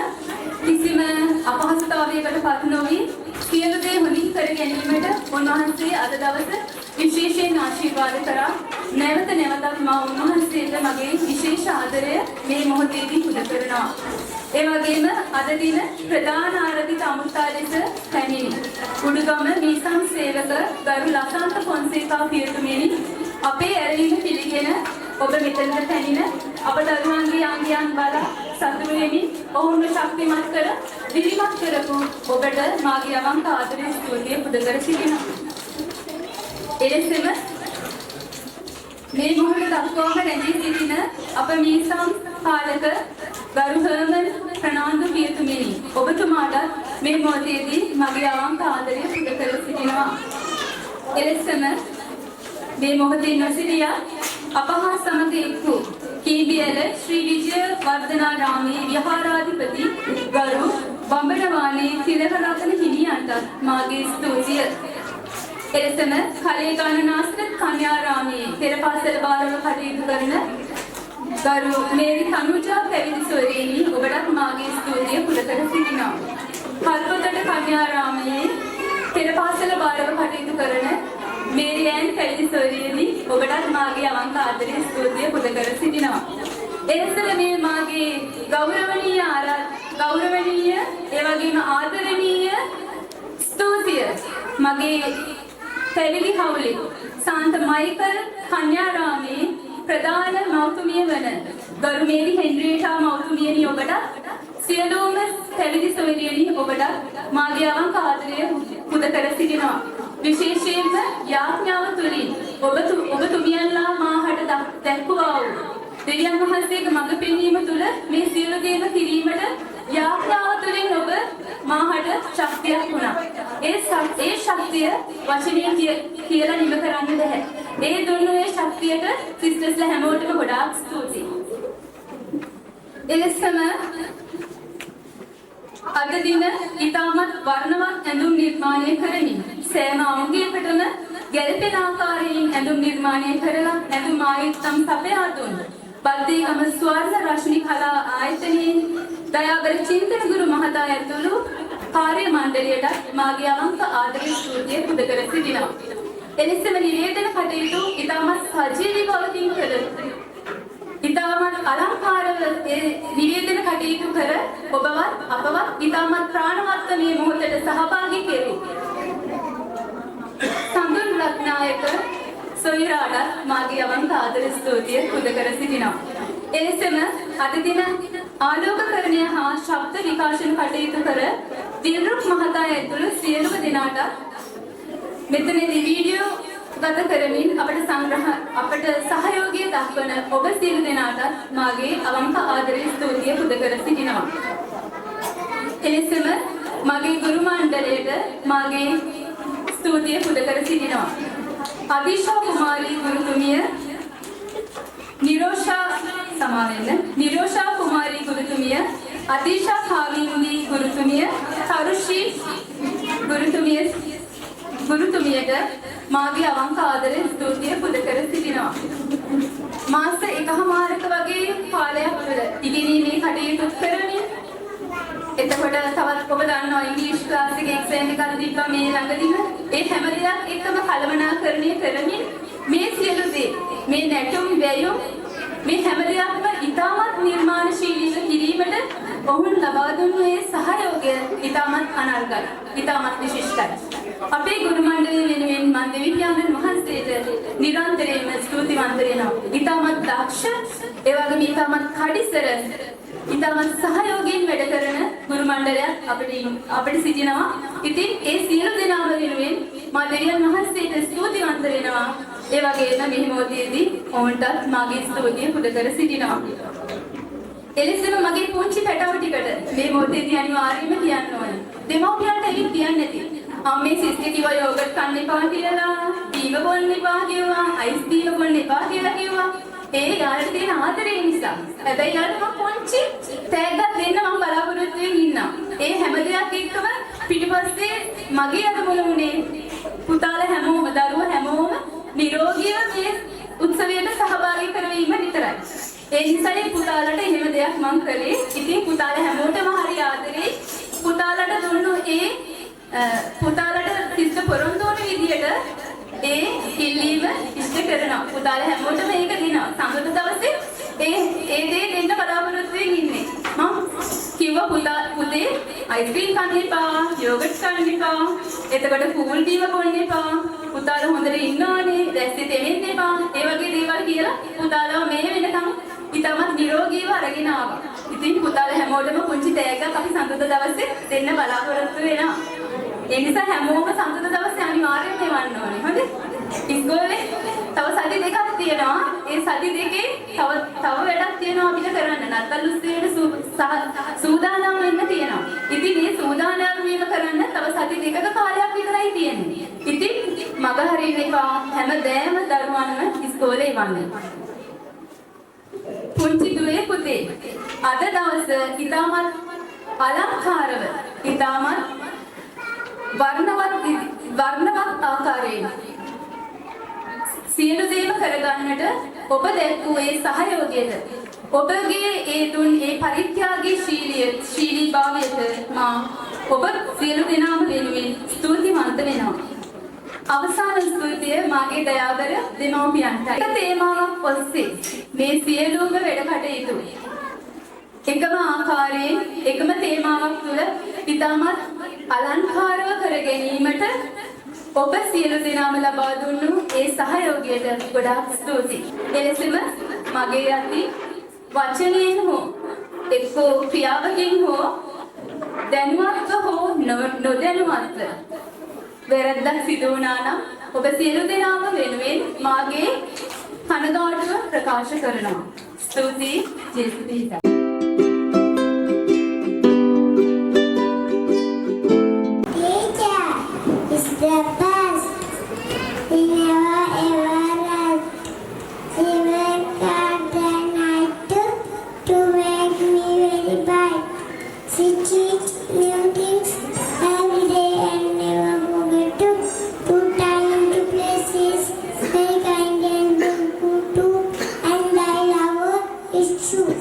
කිසිම අපහසුතාවයකට පත් නොවී සියලු දේ හොඳින් කර ගැනීමට උන්වහන්සේ අද දවස විශේෂයෙන් ආශිර්වාද කරා. නැවත නැවතත් මා උන්වහන්සේට මගේ විශේෂ ආදරය මේ මොහොතේදී පුද කරනවා. ඒ වගේම අද දින ප්‍රධාන ආරාධිත අමුත්තා ලෙස පැමිණි උඩුගම මීසම් සේවක ගරු ලසන්ත ෆොන්සේකා පියතුමියනි අපේ ඇරයුම පිළිගෙන ඔබ මෙතනට පැමිණ අප දරුවන්ගේ අංගයන් බලා සතුටු වෙමින් ඔවුන්ව ශක්තිමත් කර දිරිමත් කරපු ඔබට මාගේ අවංක ආදරය ස්තුතිය පුද කර සිටිනවා. එලෙසම මේ මොහොත දක්වාම රැඳී සිටින අප මීසම් පාලක ගරු හර්මන් ප්‍රනාන්දු පියතුමියනි ඔබතුමාට මේ මොහොතේදී මගේ අවංක ආදරය පුද කර සිටිනවා. එලෙසම මේ මොහොතේ නොසිටියා අප හා සමග එක්වූ කීබියල ශ්‍රී විජය වර්ධනාරාමයේ විහාරාධිපති ගරු බඹරවානේ තිලකරත්න හිමියන්ට මාගේ ස්තුතිය. එලෙසම කලේ ගණනාස්ත කන්‍යාරාමයේ පෙරපාසල බාරව කටයුතු කරන ගරු මේරි තනුජා පැවිදි සොයුරියනි ඔබටත් මාගේ ස්තුතිය පුද කර සිටිනවා. කල්පතට කන්‍යාරාමයේ පෙරපාසල බාරව කටයුතු කරන මේරියන් පැවිදි සොයුරියනි ඔබටත් මාගේ අවංක ආදරේ ස්තුතිය පුද කර සිටිනවා. එලෙසම මේ මාගේ ගෞරවනීය ඒ වගේම ආදරණීය ස්තුතිය මගේ පැවිදි හවුලේ සාන්ත මයිකල් කන්‍යාරාමේ ප්‍රධාන මෞතුමිය වන ගරු මේරි හෙන්රියටා මෞතුමියනි ඔබට සියලුම පැවිදි සොයුරියනි ඔබට මාගේ අවංක ආදරය පුද කර සිටිනවා. විශේෂයෙන්ම යාඥාව තුළින් ඔබතුමියන්ලා මාහට දැක්වුවා වූ දෙවියන් වහන්සේගේ මඟ පෙන්වීම තුළ මේ සියලු දේම කිරීමට යාඥාව තුළින් ඔබ මාහට ශක්තියක් වුණා. ඒ ශක්තිය වචනයෙන් කියලා නිම කරන්න බැහැ. ඒ දුන්නු ඒ ශක්තියට සිස්ටර්ස්ලා හැමෝටම ගොඩාක් ස්තුතියි. එලෙසම අද දින ඉතාමත් වර්ණවත් ඇඳුම් නිර්මාණය කරමින් සෑම අංගයකටම ගැළපෙන ආකාරයෙන් ඇඳුම් නිර්මාණය කරලා ඇඳුම් ආයතන සපයා දුන් බද්දේගම ස්වර්ණ රශ්මි කලා ආයතනයේ දයාබර චින්තන ගුරු මහතා ඇතුළු කාර්ය මණ්ඩලයට මාගේ අවංක ආදරේ ස්තුතිය පුද කර සිටිනවා. එලෙසම නිවේදන කටයුතු ඉතාමත් සජීවී බවකින් කළ ඉතාමත් අලංකාරව නිවේදන කටයුතු කර ඔබවත් අපවත් ඉතාමත් ප්‍රාණවත්ව මේ මොහොතට සහභාගී කෙරේ. සඳුන් රත්නායක සොයුරාට මාගේ අවංක ආදර ස්තුතිය පුද කර සිටිනවා. එලෙසම අද දින ආලෝකකරණය හා ශබ්ද විකාශන කටයුතු කර දිල්රුක් මහතා ඇතුළු සියලුම දෙනාට මෙතනදී වීඩියෝ ගත කරමින් අපට සහයෝගය දක්වන ඔබ සියලු දෙනාට මාගේ අවංක ආදරේ ස්තුතිය පුද කර සිටිනවා. එලෙසම මගේ ගුරු මණ්ඩලයට මාගේ ස්තුතිය පුද කර සිටිනවා. අදිශා කුමාරී ගුරුතුමිය නිරෝෂා කුමාරී ගුරුතුමිය අදිශා කාවින්දි ගුරුතුමිය තරුෂි ගුරුතුමියට මාගේ අවංක ආදරේ ස්තුතිය පුද කර සිටිනවා. මාස එකහමාරක වගේ කාලයක් තුළ ඉගෙනීමේ කටයුතු කරමින් එතකොට තවත් ඔබ දන්නවා ඉංග්‍රීසි ක්ලාස් එකේ එක්සෑම් එකක් දීපා මේ ළඟදීම ඒ හැම දෙයක් එක්කම කළමනාකරණය කරමින් මේ සියලු දේ මේ නැටුම් වැයුම් මේ හැම දෙයක්ම ඉතාමත් නිර්මාණශීලීව කිරීමට ඔවුන් ලබා දුන්නු ඒ සහයෝගය ඉතාමත් අනර්ගයි. ඉතාමත් විශිෂ්ටයි. අපේ ගුරු මණ්ඩලය වෙනුවෙන් මම දෙවි පියාණන් වහන්සේට නිරන්තරයෙන්ම ස්තුතිවන්ත වෙනවා. ඉතාමත් දක්ෂ, ඒ වගේම ඉතාමත් කඩිසර, ඉතාමත් සහයෝගයෙන් වැඩ කරන ගුරු මණ්ඩලයක් අපිට සිටිනවා. ඉතින් ඒ සියලු දෙනාම වෙනුවෙන් මම දෙවියන් වහන්සේට ස්තුතිවන්ත වෙනවා. ඒ වගේම මේ මොහොතේදී ඔවුන්ටත් මගේ ස්තුතිය පුද කර සිටිනවා. එලෙසම මගේ පුංචි පැටව ටිකට මේ මොහොතේදී අනිවාර්යයෙන්ම කියන්න ඕන. දෙමව්පියන්ට එවිත් කියන්නේ නැති. අම්මේ සිස්ටර් කිව්වා යෝගට් කන්න එපා කියලා, බීම බොන්න එපා කිව්වා, අයිස් බීම බොන්න එපා කියලා කිව්වා. ඒ යාළුවට තියෙන ආදරේ නිසා. හැබැයි යාළුවා මම පුංචි තෑග්ගක් දෙන්න මම බලාපොරොත්තු වෙමින් ඉන්නවා. ඒ හැම දෙයක් එක්කම පිටිපස්සේ මගේ අරමුණ උනේ පුතාලා හැමෝම, දරුවෝ හැමෝම නිරෝගීව මේ උත්සවයට සහභාගී කරවීම විතරයි. ඒ නිසායි පුතාලට එහෙම දෙයක් මම කළේ. ඉතින් පුතාලා හැමෝටම හරි ආදරේ. පුතාලට දුන්නු ඒ පුතාලට සිස්ටර් පොරොන්දු වුණ විදියට ඒ ඉල්ලීම ඉෂ්ට කරනවා. පුතාලා හැමෝටම ඒක දෙනවා. සම්බුදු දවසේ ඒ දේ දෙන්න බලාපොරොත්තු වෙමින් ඉන්නේ. මම කිව්වා පුතේ අයිස්ක්‍රීම් කන්න එපා, යෝගට් කන්න එපා, එතකොට කූල් බීම බොන්න එපා. පුතාලා හොඳට ඉන්නවානේ, දැස්සේ තෙමෙන්න එපා. ඒ වගේ දේවල් කියලා පුතාලා මේ වෙනකම් ඉතාමත් නිරෝගීව අරගෙන ආවා. ඉතින් පුතාලා හැමෝටම පුංචි තෑග්ගක් අපි සම්බුදු දවසේ දෙන්න බලාපොරොත්තු වෙනවා. ඒ නිසා හැමෝම සම්බුදු දවසේ අනිවාර්යයෙන්ම එවන්න ඕනේ. හොඳද? ඉස්කෝලේ තව සති දෙකක් තියෙනවා. ඒ සති දෙකේ තව වැඩක් තියෙනවා අපිට කරන්න. නත්තල් උත්සවයට සූදානම් වෙන්න තියෙනවා. ඉතින් මේ සූදානම් වීම කරන්න තව සති දෙකක කාලයක් විතරයි තියෙන්නේ. ඉතින් මග හරින්න එපා. හැමදෑම දරුවන්ව ඉස්කෝලේ එවන්න. පුංචි දුවේ පුතේ අද දවස ඉතාමත් අලංකාරව, ඉතාමත් වර්ණවත් ආකාරයෙන් සියලු දේම කරගන්නට ඔබ දැක්වූ ඒ සහයෝගයට, ඔබගේ ඒ දුන් ඒ පරිත්‍යාගී ශීලීභාවයට මා ඔබ සියලු දෙනාම වෙනුවෙන් ස්තුතිවන්ත වෙනවා. අවසාන ස්තුතිය මාගේ දයාබර දෙමව්පියන්ටයි. එක තේමාවක් ඔස්සේ මේ සියලුම වැඩ කටයුතු එකම ආකාරයෙන් එකම තේමාවක් තුළ ඉතාමත් අලංකාරව කර ගැනීමට ඔබ සියලු දෙනාම ලබා දුන්නු ඒ සහයෝගයට ගොඩාක් ස්තුතියි. එලෙසම මගේ අති වචනයෙන් හෝ එක්කෝ ක්‍රියාවකින් හෝ දැනුවත්ව හෝ නොදැනුවත්ව වැරද්දක් සිදු වුණා නම් ඔබ සියලු දෙනාම වෙනුවෙන් මාගේ කනගාටුව ප්‍රකාශ කරනවා. ස්තුතියි. ජේසුස් පිහිටා. The best we never ever left. She worked hard the night to make me very bright. She teach new things every day and never forget to put time into places. Very kind and good too, and I love her. It's true.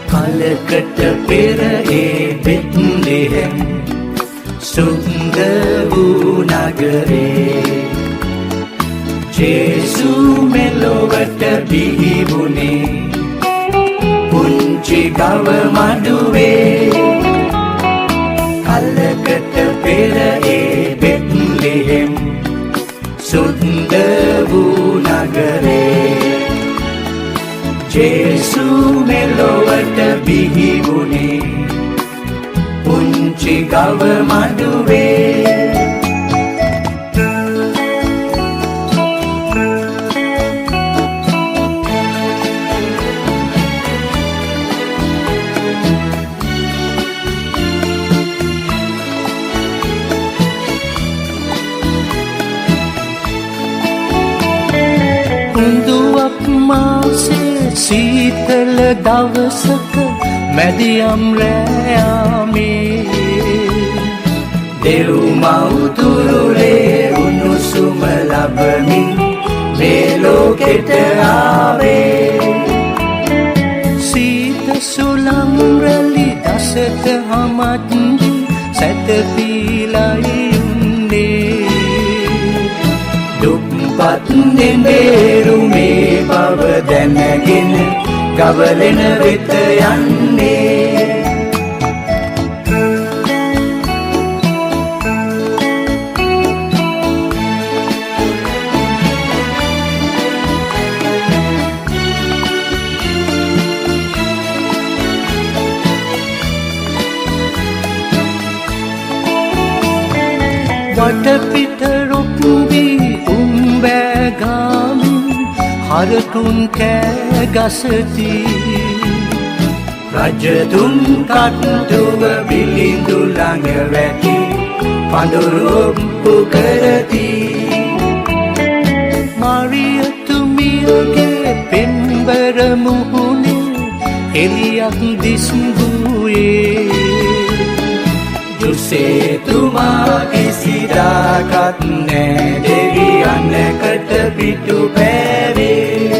කලකට පෙර ඒ බෙත්ලෙහෙම් සුන්දර වූ නගරේ ජේසු මෙලොවට බිහි වුණේ පුංචි ගව මඩුවේ කලකට පෙර ඒ බෙත්ලෙහෙම් සුන්දර වූ නගරේ ජේසු මෙලොවට බිහි වුණේ පුංචි ගව මඩුවේ හුඳුවක් මාසේ සීතල දවසක මැදියම් රෑයාමේ දෙව් මව්තුරුලේ උණුසුම ලබමින් මේ ලෝකෙට ආවේ සීත සුළං රැලි දසට හමත්දි සැතපීලයි උන්නේ දුක්පත් නෙඹේරුමේ බව දැනගෙන ගවලෙන වෙත යන්නේ වටපිට රුක්බී උම්බෑගාමින් හරකුන් කෑ ගසති රජතුන් කට්ටුව බිලිඳු ළඟ වැටි පඳුරු ඔප්පු කරති මරියතුමියගේ පෙම්බර මුහුණේ එළියක් දිස්වූයේ ජුසේතුමා කිසිදාකත් නෑ දෙවියන්නකට පිටු පෑවේ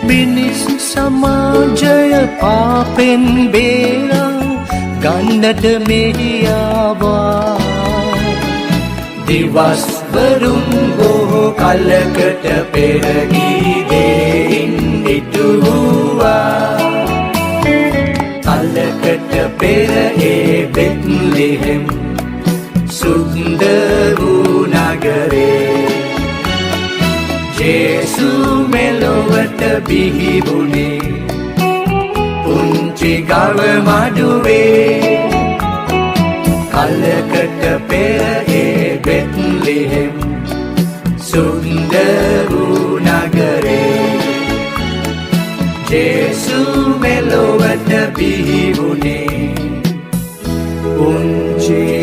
මිනිස් සමාජය පාපෙන් බේරා ගන්නට මෙහියාවා දිවස්වරුන් බොහෝ කලකට පෙර ගීදෙයින් ඉටුවා කලකට පෙර ඒ බෙත්ලෙහෙම් සුන්දර වූ නගරේ ජේසු මෙලොවට බිහි වුණේ පුංචි ගව මඩුවේ කලකට පෙර ඒ බෙත්ලෙහෙම් සුන්දර වූ නගරේ ජේසු මෙලොවට බිහි වුණේ පුංචි